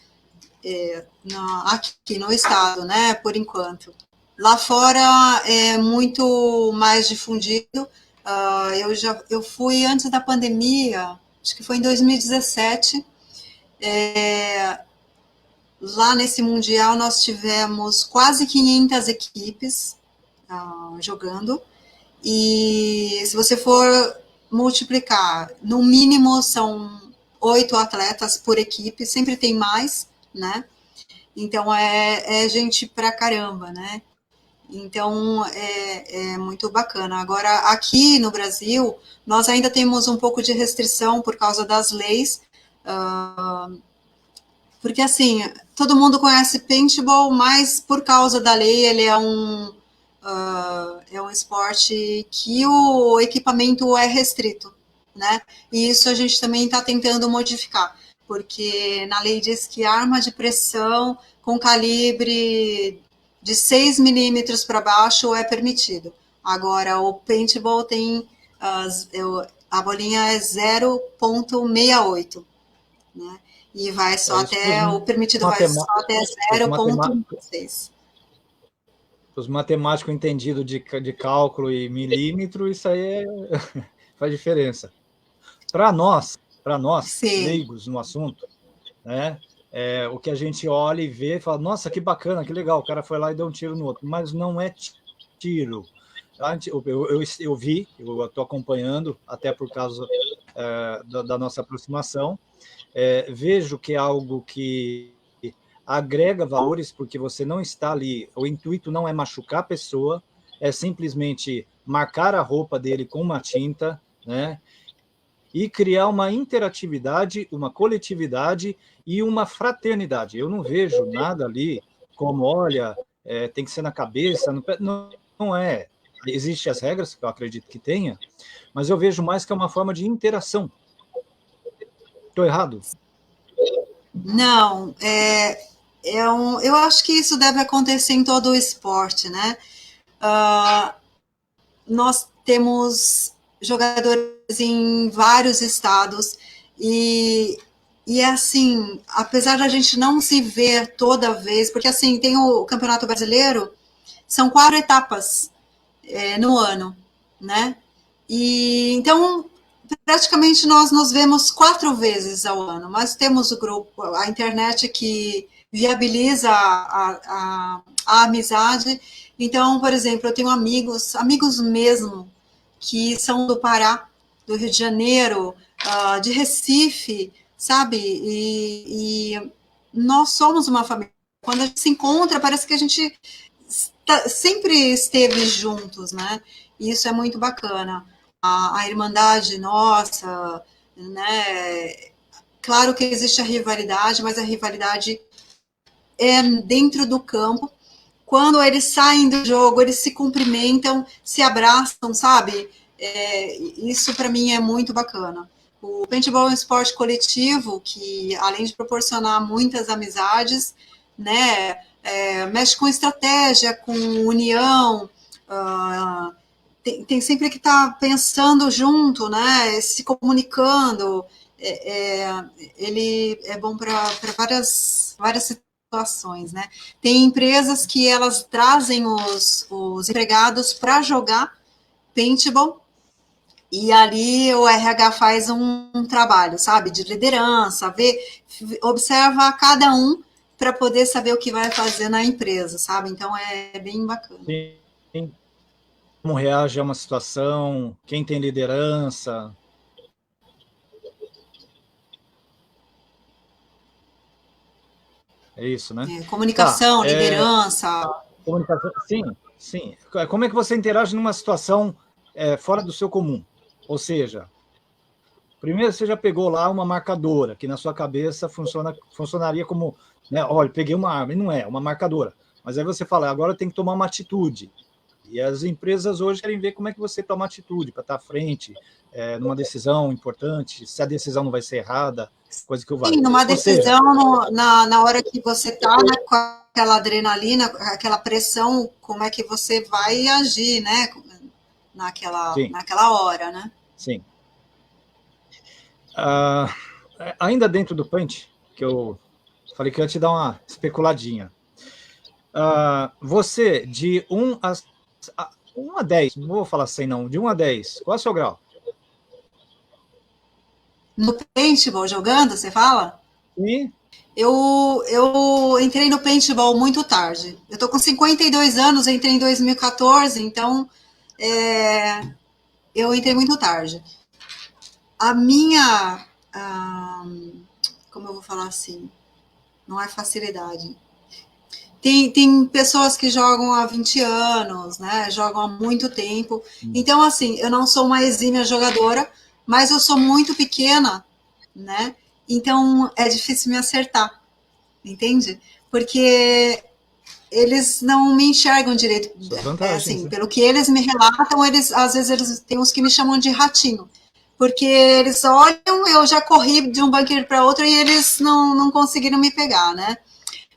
aqui no estado, né? Por enquanto. Lá fora é muito mais difundido. Eu fui antes da pandemia, acho que foi em 2017. Lá nesse Mundial nós tivemos quase 500 equipes jogando, e se você for multiplicar, no mínimo são 8 atletas por equipe, sempre tem mais, né? Então é gente pra caramba, né? Então é muito bacana. Agora, aqui no Brasil, nós ainda temos um pouco de restrição por causa das leis, porque assim, todo mundo conhece paintball, mas por causa da lei ele é um um esporte que o equipamento é restrito, né? E isso a gente também está tentando modificar, porque na lei diz que arma de pressão com calibre de 6 milímetros para baixo é permitido. Agora, o paintball tem, a bolinha é 0,68, né? E vai só até, o permitido vai só até 0,6. Os matemáticos entendidos de cálculo e milímetro, isso aí faz diferença. Para nós Sim. leigos no assunto, né? O que a gente olha e vê e fala, nossa, que bacana, que legal, o cara foi lá e deu um tiro no outro, mas não é tiro. Eu vi, eu estou acompanhando, até por causa da nossa aproximação, vejo que é algo que agrega valores, porque você não está ali, o intuito não é machucar a pessoa, é simplesmente marcar a roupa dele com uma tinta, né? E criar uma interatividade, uma coletividade e uma fraternidade. Eu não vejo nada ali como, olha, tem que ser na cabeça, não é. Existem as regras, que eu acredito que tenha, mas eu vejo mais que é uma forma de interação. Estou errado? Não, eu acho que isso deve acontecer em todo o esporte, né? Nós temos jogadores em vários estados e assim, apesar da gente não se ver toda vez, porque assim, tem o Campeonato Brasileiro, são 4 etapas no ano, né? E então, praticamente nós nos vemos 4 vezes ao ano, mas temos o grupo, a internet que viabiliza a amizade. Então, por exemplo, eu tenho amigos mesmo, que são do Pará, do Rio de Janeiro, de Recife, sabe? E nós somos uma família. Quando a gente se encontra, parece que a gente sempre esteve juntos, né? E isso é muito bacana. A irmandade nossa, né? Claro que existe a rivalidade, mas a rivalidade é dentro do campo. Quando eles saem do jogo, eles se cumprimentam, se abraçam, sabe? Isso para mim é muito bacana. O paintball é um esporte coletivo que, além de proporcionar muitas amizades, né, mexe com estratégia, com união, tem sempre que estar pensando junto, né, se comunicando. Ele é bom para várias situações, né? Tem empresas que elas trazem os empregados para jogar paintball e ali o RH faz um trabalho, sabe, de liderança, observa cada um para poder saber o que vai fazer na empresa, sabe? Então é bem bacana. Sim. Como reage a uma situação, quem tem liderança. É isso, né? Comunicação, liderança. Comunicação, sim. Como é que você interage numa situação fora do seu comum? Ou seja, primeiro você já pegou lá uma marcadora, que na sua cabeça funcionaria como, né, olha, peguei uma arma, e não é, uma marcadora. Mas aí você fala, agora tem que tomar uma atitude. E as empresas hoje querem ver como é que você toma atitude para estar à frente, numa decisão importante, se a decisão não vai ser errada, coisa que eu valho. Sim, numa decisão, na hora que você está com aquela adrenalina, aquela pressão, como é que você vai agir, né? Naquela hora, né? Sim. Ainda dentro do Punch, que eu falei que eu ia te dar uma especuladinha. Você, de 1 a 10, não vou falar 100 não, de 1 a 10, qual é o seu grau? No paintball, jogando, você fala? Sim. Eu entrei no paintball muito tarde. Eu tô com 52 anos, entrei em 2014, então eu entrei muito tarde. A minha, como eu vou falar assim, não é facilidade. Tem pessoas que jogam há 20 anos, né? Jogam há muito tempo. Então, assim, eu não sou uma exímia jogadora, mas eu sou muito pequena, né? Então, é difícil me acertar, entende? Porque eles não me enxergam direito. Assim, pelo que eles me relatam, às vezes eles têm uns que me chamam de ratinho. Porque eles olham, eu já corri de um banqueiro para outro e eles não conseguiram me pegar, né?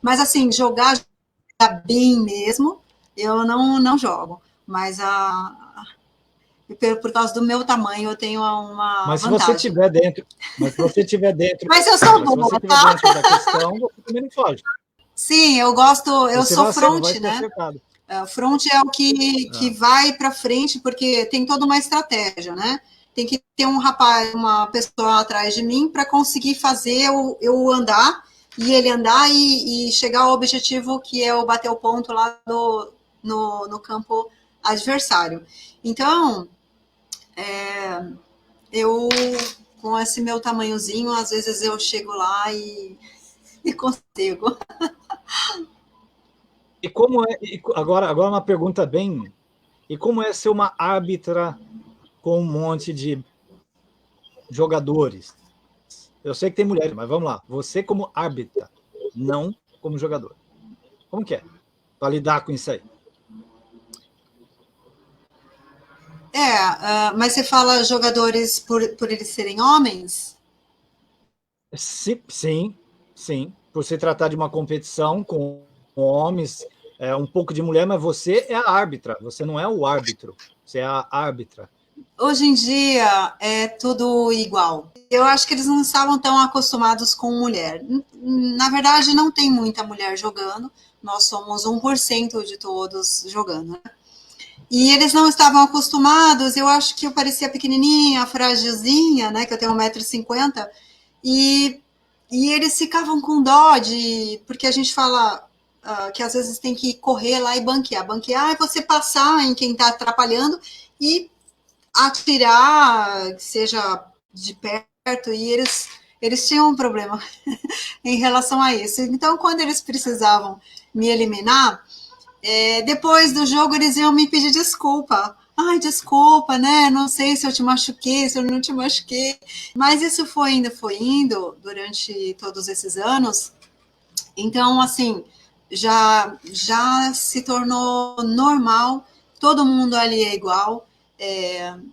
Mas assim, jogar bem mesmo, eu não jogo. Mas por causa do meu tamanho, eu tenho uma vantagem. Mas se você estiver dentro... Mas eu sou boa, se você estiver dentro da questão, você também não foge. Sim, eu sou front, né? Front é o que vai para frente, porque tem toda uma estratégia, né? Tem que ter uma pessoa atrás de mim para conseguir fazer eu andar e ele andar e chegar ao objetivo que é o bater o ponto lá no campo adversário. Então, eu, com esse meu tamanhozinho, às vezes eu chego lá e consigo. E como é... Agora uma pergunta bem... E como é ser uma árbitra com um monte de jogadores? Eu sei que tem mulheres, mas vamos lá. Você como árbitra, não como jogador. Como que é? Para lidar com isso aí. Mas você fala jogadores por eles serem homens? Sim. Por se tratar de uma competição com homens, um pouco de mulher, mas você é a árbitra, você não é o árbitro, você é a árbitra. Hoje em dia é tudo igual. Eu acho que eles não estavam tão acostumados com mulher. Na verdade, não tem muita mulher jogando, nós somos 1% de todos jogando, né? E eles não estavam acostumados, eu acho que eu parecia pequenininha, frágilzinha, né, que eu tenho 1,50 m, e eles ficavam com dó porque a gente fala que às vezes tem que correr lá e banquear. Banquear é você passar em quem está atrapalhando e atirar, que seja de perto, e eles tinham um problema em relação a isso. Então, quando eles precisavam me eliminar, depois do jogo eles iam me pedir desculpa. Ai, desculpa, né? Não sei se eu te machuquei, se eu não te machuquei. Mas isso foi indo durante todos esses anos. Então, assim, já se tornou normal, todo mundo ali é igual.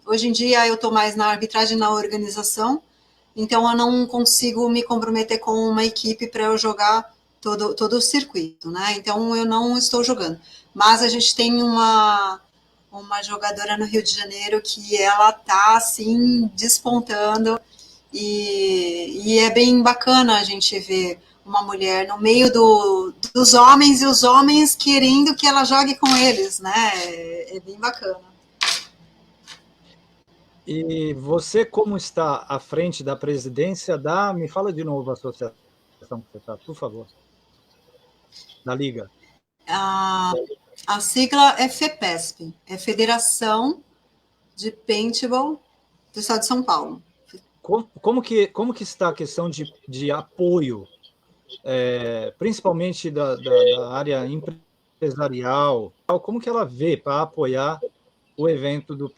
Hoje em dia eu estou mais na arbitragem, na organização, então eu não consigo me comprometer com uma equipe para eu jogar todo o circuito, né? Então eu não estou jogando. Mas a gente tem uma jogadora no Rio de Janeiro que ela tá assim despontando e é bem bacana a gente ver uma mulher no meio dos homens e os homens querendo que ela jogue com eles, né? É bem bacana. E você, como está à frente da presidência me fala de novo a associação que você está, por favor, da Liga. A sigla é FEPESP, é Federação de Paintball do Estado de São Paulo. Como que está a questão de apoio, principalmente da área empresarial? Como que ela vê para apoiar o evento do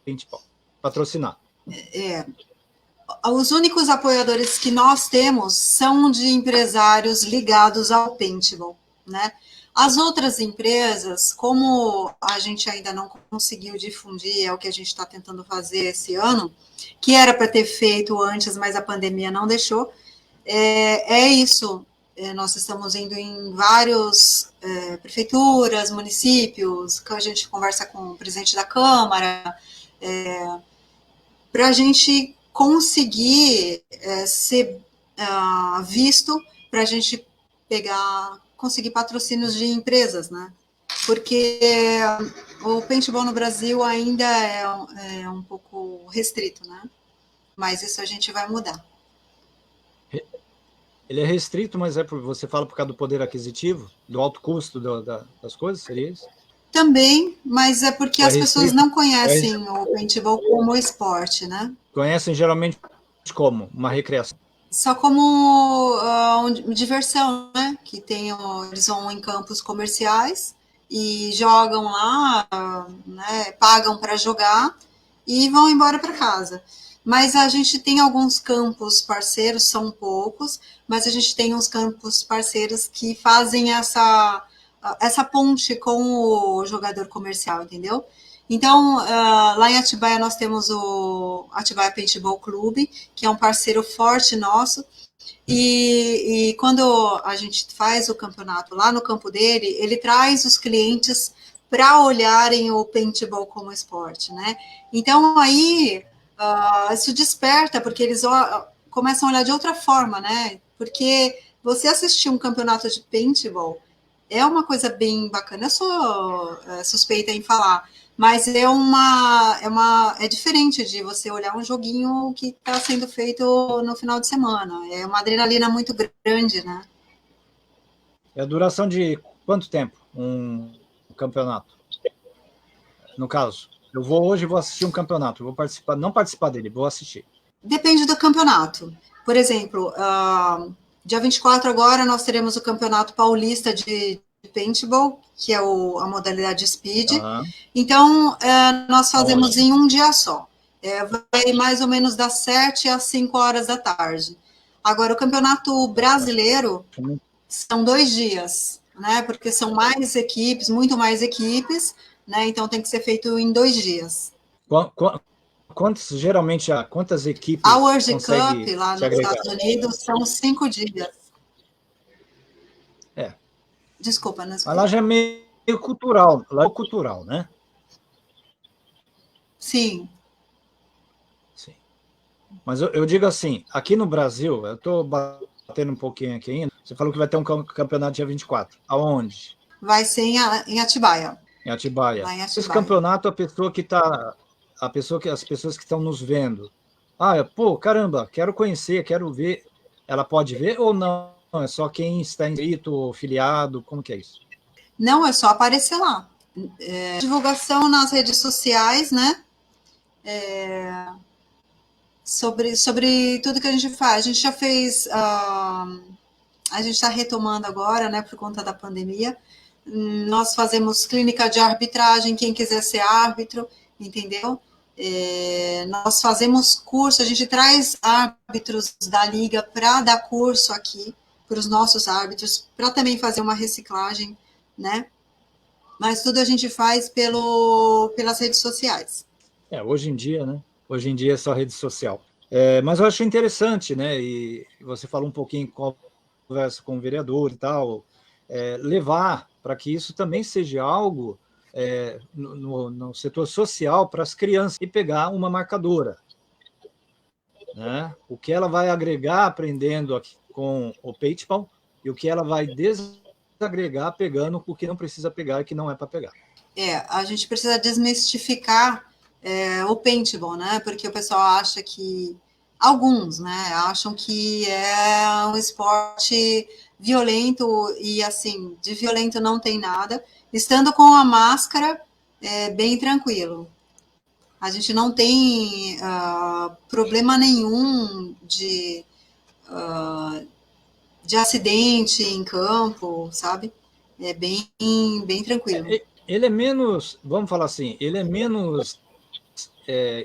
Paintball? Patrocinar. Os únicos apoiadores que nós temos são de empresários ligados ao paintball, né? As outras empresas, como a gente ainda não conseguiu difundir, é o que a gente está tentando fazer esse ano, que era para ter feito antes, mas a pandemia não deixou, é isso. Nós estamos indo em várias prefeituras, municípios, que a gente conversa com o presidente da Câmara, para a gente conseguir ser visto, para a gente conseguir patrocínios de empresas, né? Porque o paintball no Brasil ainda é um pouco restrito, né? Mas isso a gente vai mudar. Ele é restrito, mas você fala por causa do poder aquisitivo, do alto custo das coisas, seria isso? Também, mas é porque as pessoas não conhecem o paintball como esporte, né? Conhecem geralmente como uma recreação. Só como diversão, né? Que eles vão em campos comerciais e jogam lá, né? Pagam para jogar e vão embora para casa. Mas a gente tem alguns campos parceiros, são poucos, mas a gente tem uns campos parceiros que fazem essa ponte com o jogador comercial, entendeu? Então, lá em Atibaia nós temos o Atibaia Paintball Clube, que é um parceiro forte nosso, e quando a gente faz o campeonato lá no campo dele, ele traz os clientes para olharem o paintball como esporte, né? Então, aí, isso desperta, porque eles começam a olhar de outra forma, né? Porque você assistir um campeonato de paintball é uma coisa bem bacana. Eu sou suspeita em falar, mas é diferente de você olhar um joguinho que está sendo feito no final de semana. É uma adrenalina muito grande, né? É a duração de quanto tempo um campeonato? No caso, eu vou hoje vou assistir um campeonato, vou participar, não participar dele, vou assistir. Depende do campeonato. Por exemplo, dia 24 agora nós teremos o Campeonato Paulista de paintball, que é a modalidade speed. Então, nós fazemos em um dia só. Vai mais ou menos das 7 às 5 horas da tarde. Agora, o Campeonato Brasileiro são 2 dias, né? Porque são mais equipes, muito mais equipes, né? Então tem que ser feito em 2 dias. Quantas equipes a World Cup lá nos Estados Unidos são 5 dias. Desculpa, não escutei. Mas lá já é meio cultural, lá é cultural, né? Sim. Sim. Mas eu digo assim, aqui no Brasil, eu estou batendo um pouquinho aqui ainda, você falou que vai ter um campeonato dia 24. Aonde? Vai ser em Atibaia. Em Atibaia. Lá em Atibaia. Esse campeonato, as pessoas que estão nos vendo, pô, caramba, quero conhecer, quero ver, ela pode ver ou não? É só quem está inscrito, filiado, como que é isso? Não, é só aparecer lá. Divulgação nas redes sociais, né? Sobre tudo que a gente faz. A gente já fez... a gente está retomando agora, né, por conta da pandemia. Nós fazemos clínica de arbitragem, quem quiser ser árbitro, entendeu? Nós fazemos curso, a gente traz árbitros da liga para dar curso aqui para os nossos árbitros, para também fazer uma reciclagem, né? Mas tudo a gente faz pelas redes sociais. Hoje em dia, né? Hoje em dia é só rede social. Mas eu acho interessante, né? E você falou um pouquinho com conversa com o vereador e tal, levar para que isso também seja algo no setor social para as crianças e pegar uma marcadora, né? O que ela vai agregar aprendendo aqui com o paintball e o que ela vai desagregar pegando o que não precisa pegar e que não é para pegar. A gente precisa desmistificar o paintball, né? Porque o pessoal acha que alguns, né, acham que é um esporte violento e, assim, de violento não tem nada. Estando com a máscara, é bem tranquilo. A gente não tem problema nenhum de acidente em campo, sabe? É bem tranquilo. Ele é menos, vamos falar assim, ele é menos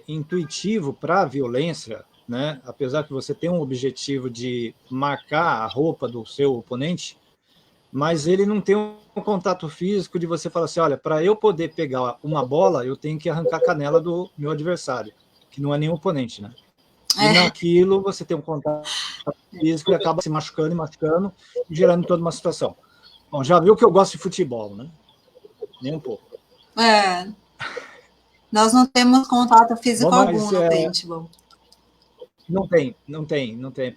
intuitivo para a violência, né? Apesar que você tem um objetivo de marcar a roupa do seu oponente, mas ele não tem um contato físico de você falar assim, olha, para eu poder pegar uma bola, eu tenho que arrancar a canela do meu adversário, que não é nenhum oponente, né? E naquilo você tem um contato físico e acaba se machucando e gerando toda uma situação. Bom, já viu que eu gosto de futebol, né? Nem um pouco. Nós não temos contato físico algum no paintball. Não tem.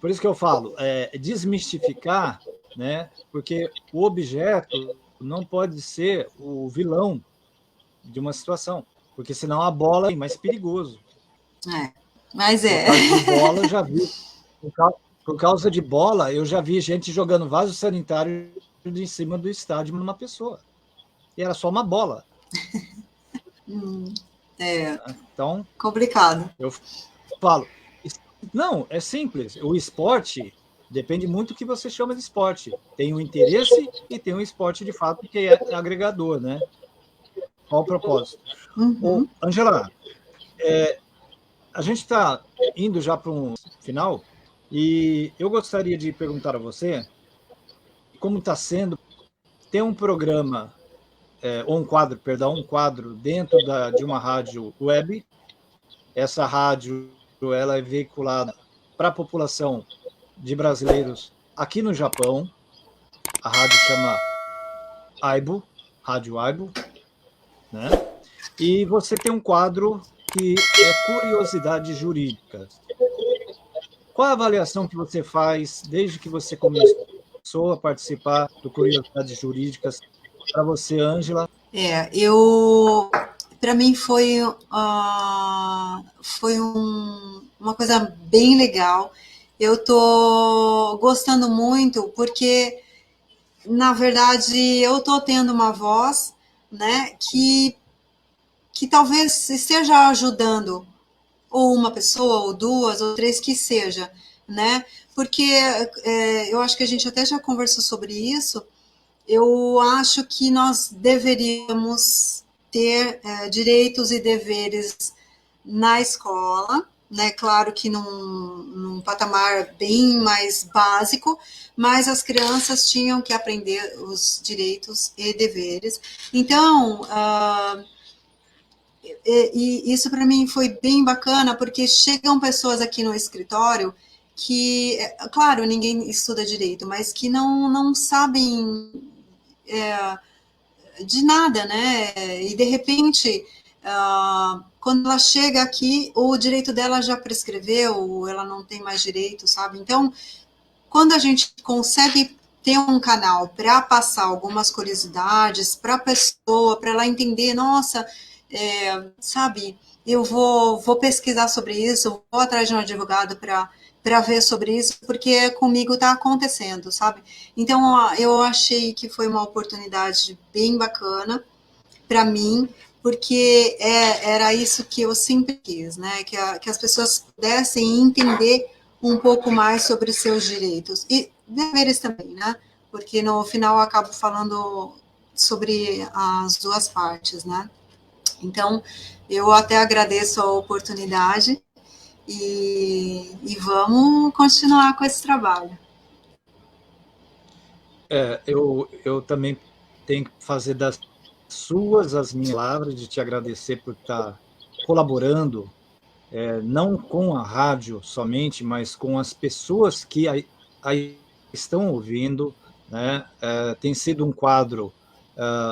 Por isso que eu falo, desmistificar, né? Porque o objeto não pode ser o vilão de uma situação, porque senão a bola é mais perigoso. Mas Por causa de bola, eu já vi gente jogando vaso sanitário de cima do estádio numa pessoa. E era só uma bola. Então, complicado. Eu falo, não, é simples. O esporte depende muito do que você chama de esporte. Tem o interesse e tem o esporte de fato que é agregador, né? Qual o propósito? Angela, a gente está indo já para um final e eu gostaria de perguntar a você como está sendo ter um programa, ou um quadro dentro de uma rádio web. Essa rádio ela é veiculada para a população de brasileiros aqui no Japão. A rádio chama Aibo, Rádio Aibo, né? E você tem um quadro que é curiosidades jurídicas. Qual a avaliação que você faz desde que você começou a participar do Curiosidades Jurídicas para você, Ângela? Para mim foi uma coisa bem legal. Eu estou gostando muito porque, na verdade, eu estou tendo uma voz, né, que talvez esteja ajudando ou uma pessoa, ou duas, ou três, que seja, né? Porque eu acho que a gente até já conversou sobre isso. Eu acho que nós deveríamos ter direitos e deveres na escola, né? Claro que num patamar bem mais básico, mas as crianças tinham que aprender os direitos e deveres. Então, e isso para mim foi bem bacana, porque chegam pessoas aqui no escritório que, claro, ninguém estuda direito, mas que não sabem de nada, né? E de repente, quando ela chega aqui, o direito dela já prescreveu, ela não tem mais direito, sabe? Então, quando a gente consegue ter um canal para passar algumas curiosidades para a pessoa, para ela entender, nossa, sabe, eu vou pesquisar sobre isso, vou atrás de um advogado para ver sobre isso, porque comigo está acontecendo, sabe? Então, eu achei que foi uma oportunidade bem bacana para mim, porque era isso que eu sempre quis, né? Que as pessoas pudessem entender um pouco mais sobre os seus direitos e deveres também, né? Porque no final eu acabo falando sobre as duas partes, né? Então, eu até agradeço a oportunidade e vamos continuar com esse trabalho. Eu também tenho que fazer das suas as minhas palavras, de te agradecer por estar colaborando, não com a rádio somente, mas com as pessoas que aí estão ouvindo, né? Tem sido um quadro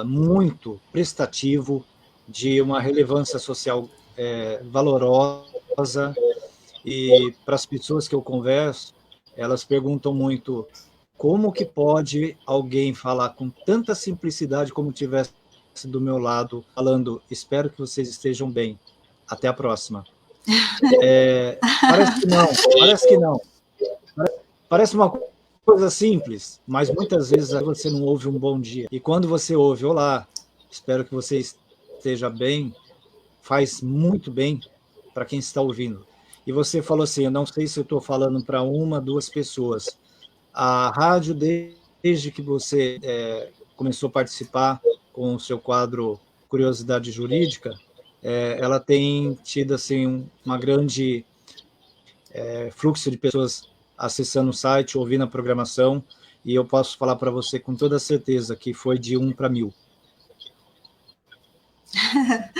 muito prestativo, de uma relevância social valorosa, e para as pessoas que eu converso, elas perguntam muito como que pode alguém falar com tanta simplicidade como tivesse do meu lado, falando, espero que vocês estejam bem, até a próxima. Parece que não. Parece uma coisa simples, mas muitas vezes você não ouve um bom dia. E quando você ouve, olá, espero que você esteja bem, faz muito bem para quem está ouvindo. E você falou assim, eu não sei se eu estou falando para uma, duas pessoas. A rádio, desde que você começou a participar com o seu quadro Curiosidade Jurídica, ela tem tido assim, uma grande fluxo de pessoas acessando o site, ouvindo a programação, e eu posso falar para você com toda certeza que foi de 1 para 1000.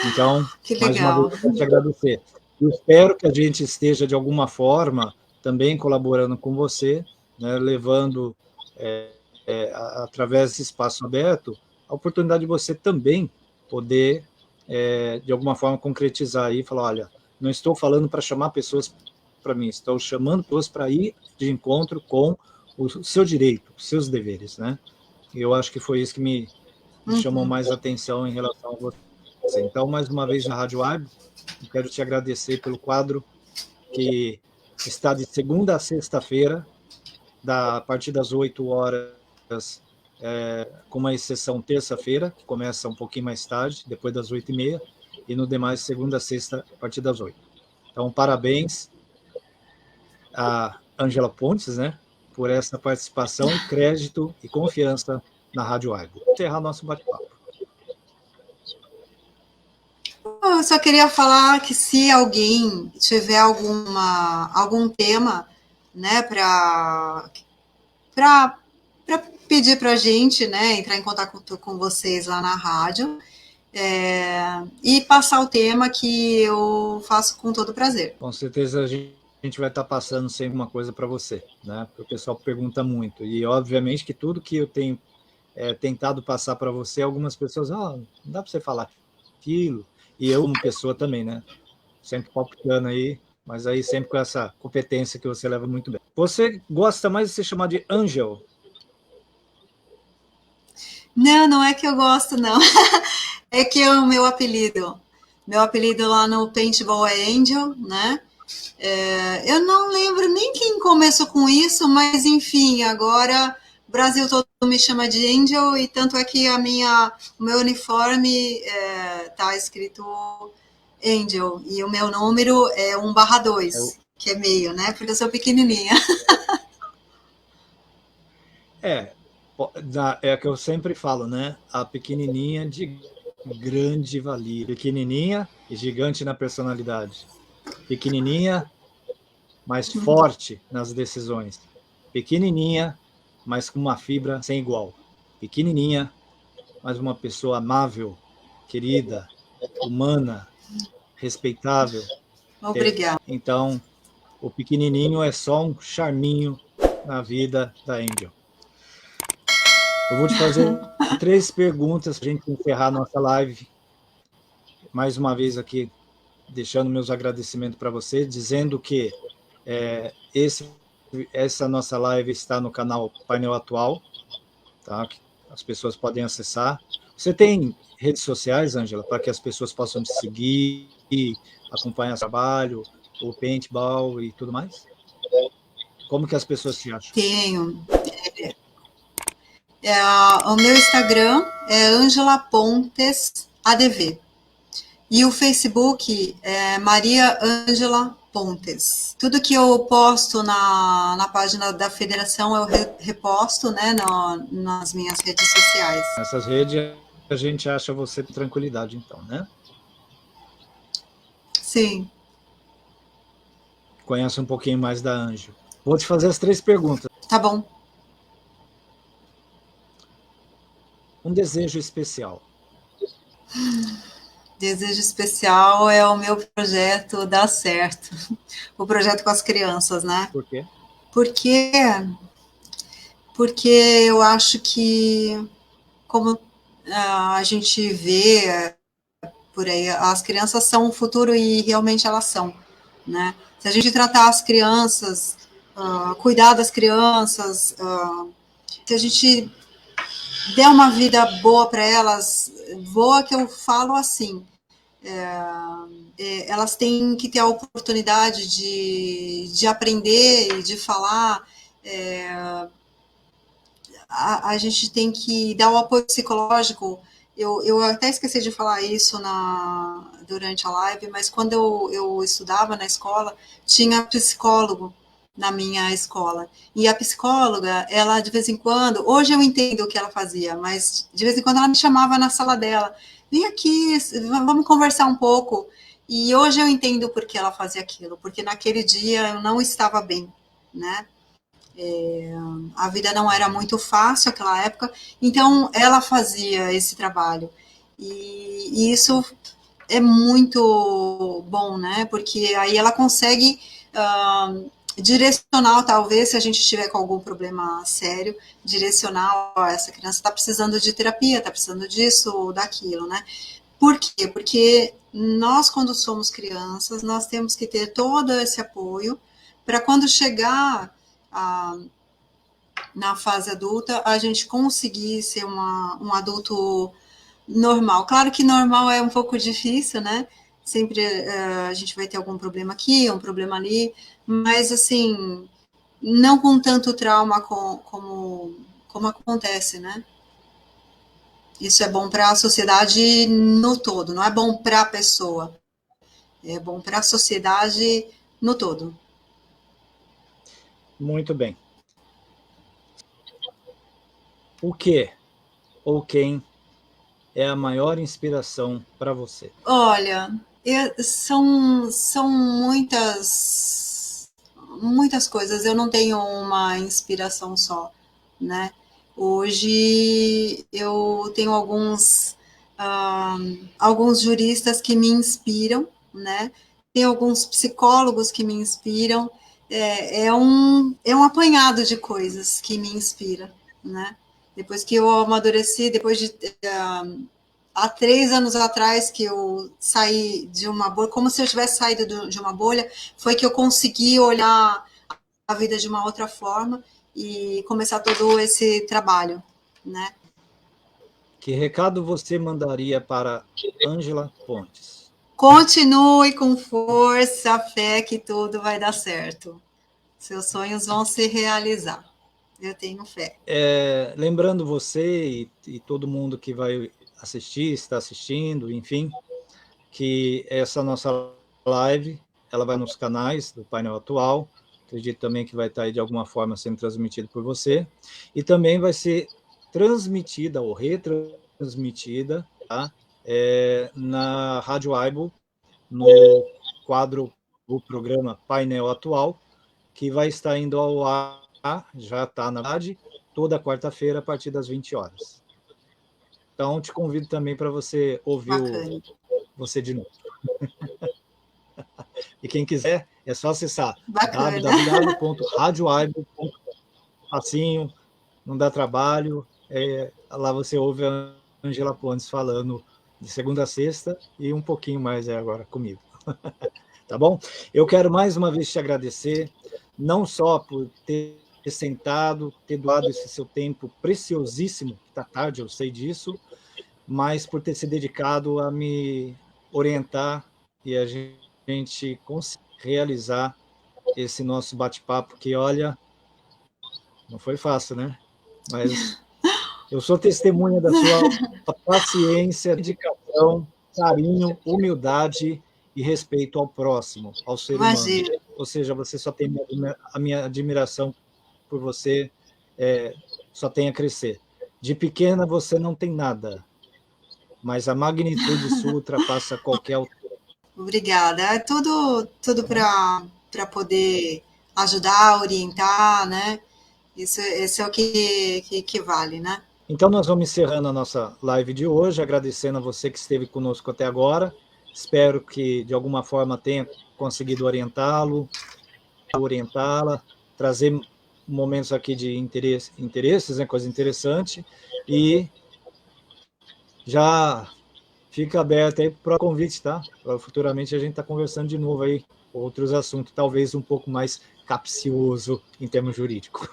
Então, mais uma vez, eu quero te agradecer. Eu espero que a gente esteja, de alguma forma, também colaborando com você, né, levando, através desse espaço aberto, a oportunidade de você também poder, de alguma forma, concretizar aí e falar, olha, não estou falando para chamar pessoas para mim, estou chamando pessoas para ir de encontro com o seu direito, os seus deveres, né? E eu acho que foi isso que me chamou mais atenção em relação a você. Então, mais uma vez, na Rádio Aibo, quero te agradecer pelo quadro que está de segunda a sexta-feira, a partir das 8 horas, com uma exceção terça-feira, que começa um pouquinho mais tarde, depois das 8h30, e no demais, segunda a sexta, a partir das 8. Então, parabéns a Ângela Pontes, né, por essa participação, crédito e confiança na Rádio Aibo. Vou encerrar nosso bate-papo. Eu só queria falar que se alguém tiver algum tema, né, para pedir para a gente, né, entrar em contato com vocês lá na rádio, e passar o tema que eu faço com todo prazer. Com certeza a gente vai estar passando sempre uma coisa para você, né? Porque o pessoal pergunta muito. E, obviamente, que tudo que eu tenho tentado passar para você, algumas pessoas, não dá para você falar aquilo. E eu, como pessoa também, né? Sempre palpitando aí, mas aí sempre com essa competência que você leva muito bem. Você gosta mais de ser chamado de Angel? Não, não é que eu gosto, não. É que é o meu apelido. Meu apelido lá no Paintball é Angel, né? Eu não lembro nem quem começou com isso, mas enfim, agora o Brasil todo me chama de Angel, e tanto é que o meu uniforme tá escrito Angel, e o meu número é 1/2, que é meio, né? Porque eu sou pequenininha. É, é que eu sempre falo, né? A pequenininha de grande valia. Pequenininha e gigante na personalidade. Pequenininha, mas forte nas decisões. Pequenininha, mas com uma fibra sem igual. Pequenininha, mas uma pessoa amável, querida, humana, respeitável. Obrigada. Então, o pequenininho é só um charminho na vida da Angel. Eu vou te fazer 3 perguntas para a gente encerrar nossa live. Mais uma vez aqui, deixando meus agradecimentos para você, dizendo que essa nossa live está no canal Painel Atual, tá? Que as pessoas podem acessar. Você tem redes sociais, Ângela, para que as pessoas possam te seguir, acompanhar o trabalho, o paintball e tudo mais? Como que as pessoas te acham? Tenho. O meu Instagram é Angela Pontes ADV. E o Facebook é Maria Ângela Pontes. Tudo que eu posto na página da federação eu reposto, né, nas minhas redes sociais. Nessas redes a gente acha você com tranquilidade, então, né? Sim. Conhece um pouquinho mais da Ângela. Vou te fazer as 3 perguntas. Tá bom. Um desejo especial. Desejo especial é o meu projeto dar certo. O projeto com as crianças, né? Por quê? Porque eu acho que, como a gente vê por aí, as crianças são o futuro, e realmente elas são, né? Se a gente tratar as crianças, cuidar das crianças, se a gente der uma vida boa para elas, boa que eu falo assim, elas têm que ter a oportunidade de aprender e de falar. A gente tem que dar o apoio psicológico. Eu até esqueci de falar isso durante a live, mas quando eu estudava na escola, tinha psicólogo na minha escola. E a psicóloga, ela de vez em quando, hoje eu entendo o que ela fazia, mas de vez em quando ela me chamava na sala dela, vem aqui, vamos conversar um pouco. E hoje eu entendo por que ela fazia aquilo, porque naquele dia eu não estava bem, né? A vida não era muito fácil naquela época, então ela fazia esse trabalho. E isso é muito bom, né? Porque aí ela consegue direcionar, talvez, se a gente estiver com algum problema sério, direcionar, ó, essa criança está precisando de terapia, está precisando disso ou daquilo, né? Por quê? Porque nós, quando somos crianças, nós temos que ter todo esse apoio para quando chegar na fase adulta, a gente conseguir ser um adulto normal. Claro que normal é um pouco difícil, né? Sempre a gente vai ter algum problema aqui, um problema ali, mas assim, não com tanto trauma como acontece, né? Isso é bom para a sociedade no todo, não é bom para a pessoa, é bom para a sociedade no todo. Muito bem. O que ou quem é a maior inspiração para você? Olha, são muitas coisas. Eu não tenho uma inspiração só, né? Hoje eu tenho alguns juristas que me inspiram, né? Tem alguns psicólogos que me inspiram. É um apanhado de coisas que me inspira, né? Depois que eu amadureci, depois de há 3 anos atrás que eu saí de uma bolha, como se eu tivesse saído de uma bolha, foi que eu consegui olhar a vida de uma outra forma e começar todo esse trabalho, né? Que recado você mandaria para Ângela Pontes? Continue com força, fé que tudo vai dar certo. Seus sonhos vão se realizar. Eu tenho fé. Lembrando você e todo mundo que vai assistir, está assistindo, enfim, que essa nossa live, ela vai nos canais do painel atual, acredito também que vai estar aí de alguma forma sendo transmitido por você, e também vai ser transmitida ou retransmitida, tá? Na Rádio Aibo, no quadro do programa Painel Atual, que vai estar indo ao ar, já está na verdade, toda quarta-feira a partir das 20 horas. Então, te convido também para você ouvir você de novo. E quem quiser, é só acessar www.radioaibo.com. Facinho, não dá trabalho. Lá você ouve a Ângela Pontes falando de segunda a sexta e um pouquinho mais agora comigo. Tá bom? Eu quero mais uma vez te agradecer, não só por ter sentado, ter doado esse seu tempo preciosíssimo, que está tarde, eu sei disso, mas por ter se dedicado a me orientar e a gente conseguir realizar esse nosso bate-papo, que, olha, não foi fácil, né? Mas eu sou testemunha da sua paciência, dedicação, carinho, humildade e respeito ao próximo, ao ser humano. Imagina. Ou seja, você só tem a minha admiração por você, só tem a crescer. De pequena você não tem nada, mas a magnitude sua ultrapassa qualquer altura. Obrigada. É tudo para poder ajudar, orientar, né? Esse é o que vale, né? Então, nós vamos encerrando a nossa live de hoje, agradecendo a você que esteve conosco até agora. Espero que, de alguma forma, tenha conseguido orientá-la, trazer momentos aqui de interesses, né, coisa interessante, e já fica aberto aí para o convite, tá? Futuramente a gente está conversando de novo aí, outros assuntos, talvez um pouco mais capcioso em termos jurídicos.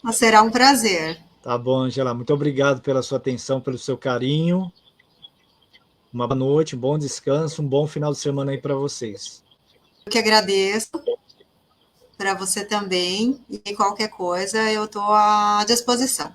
Mas será um prazer. Tá bom, Angela. Muito obrigado pela sua atenção, pelo seu carinho. Uma boa noite, um bom descanso, um bom final de semana aí para vocês. Eu que agradeço, para você também, e qualquer coisa eu estou à disposição.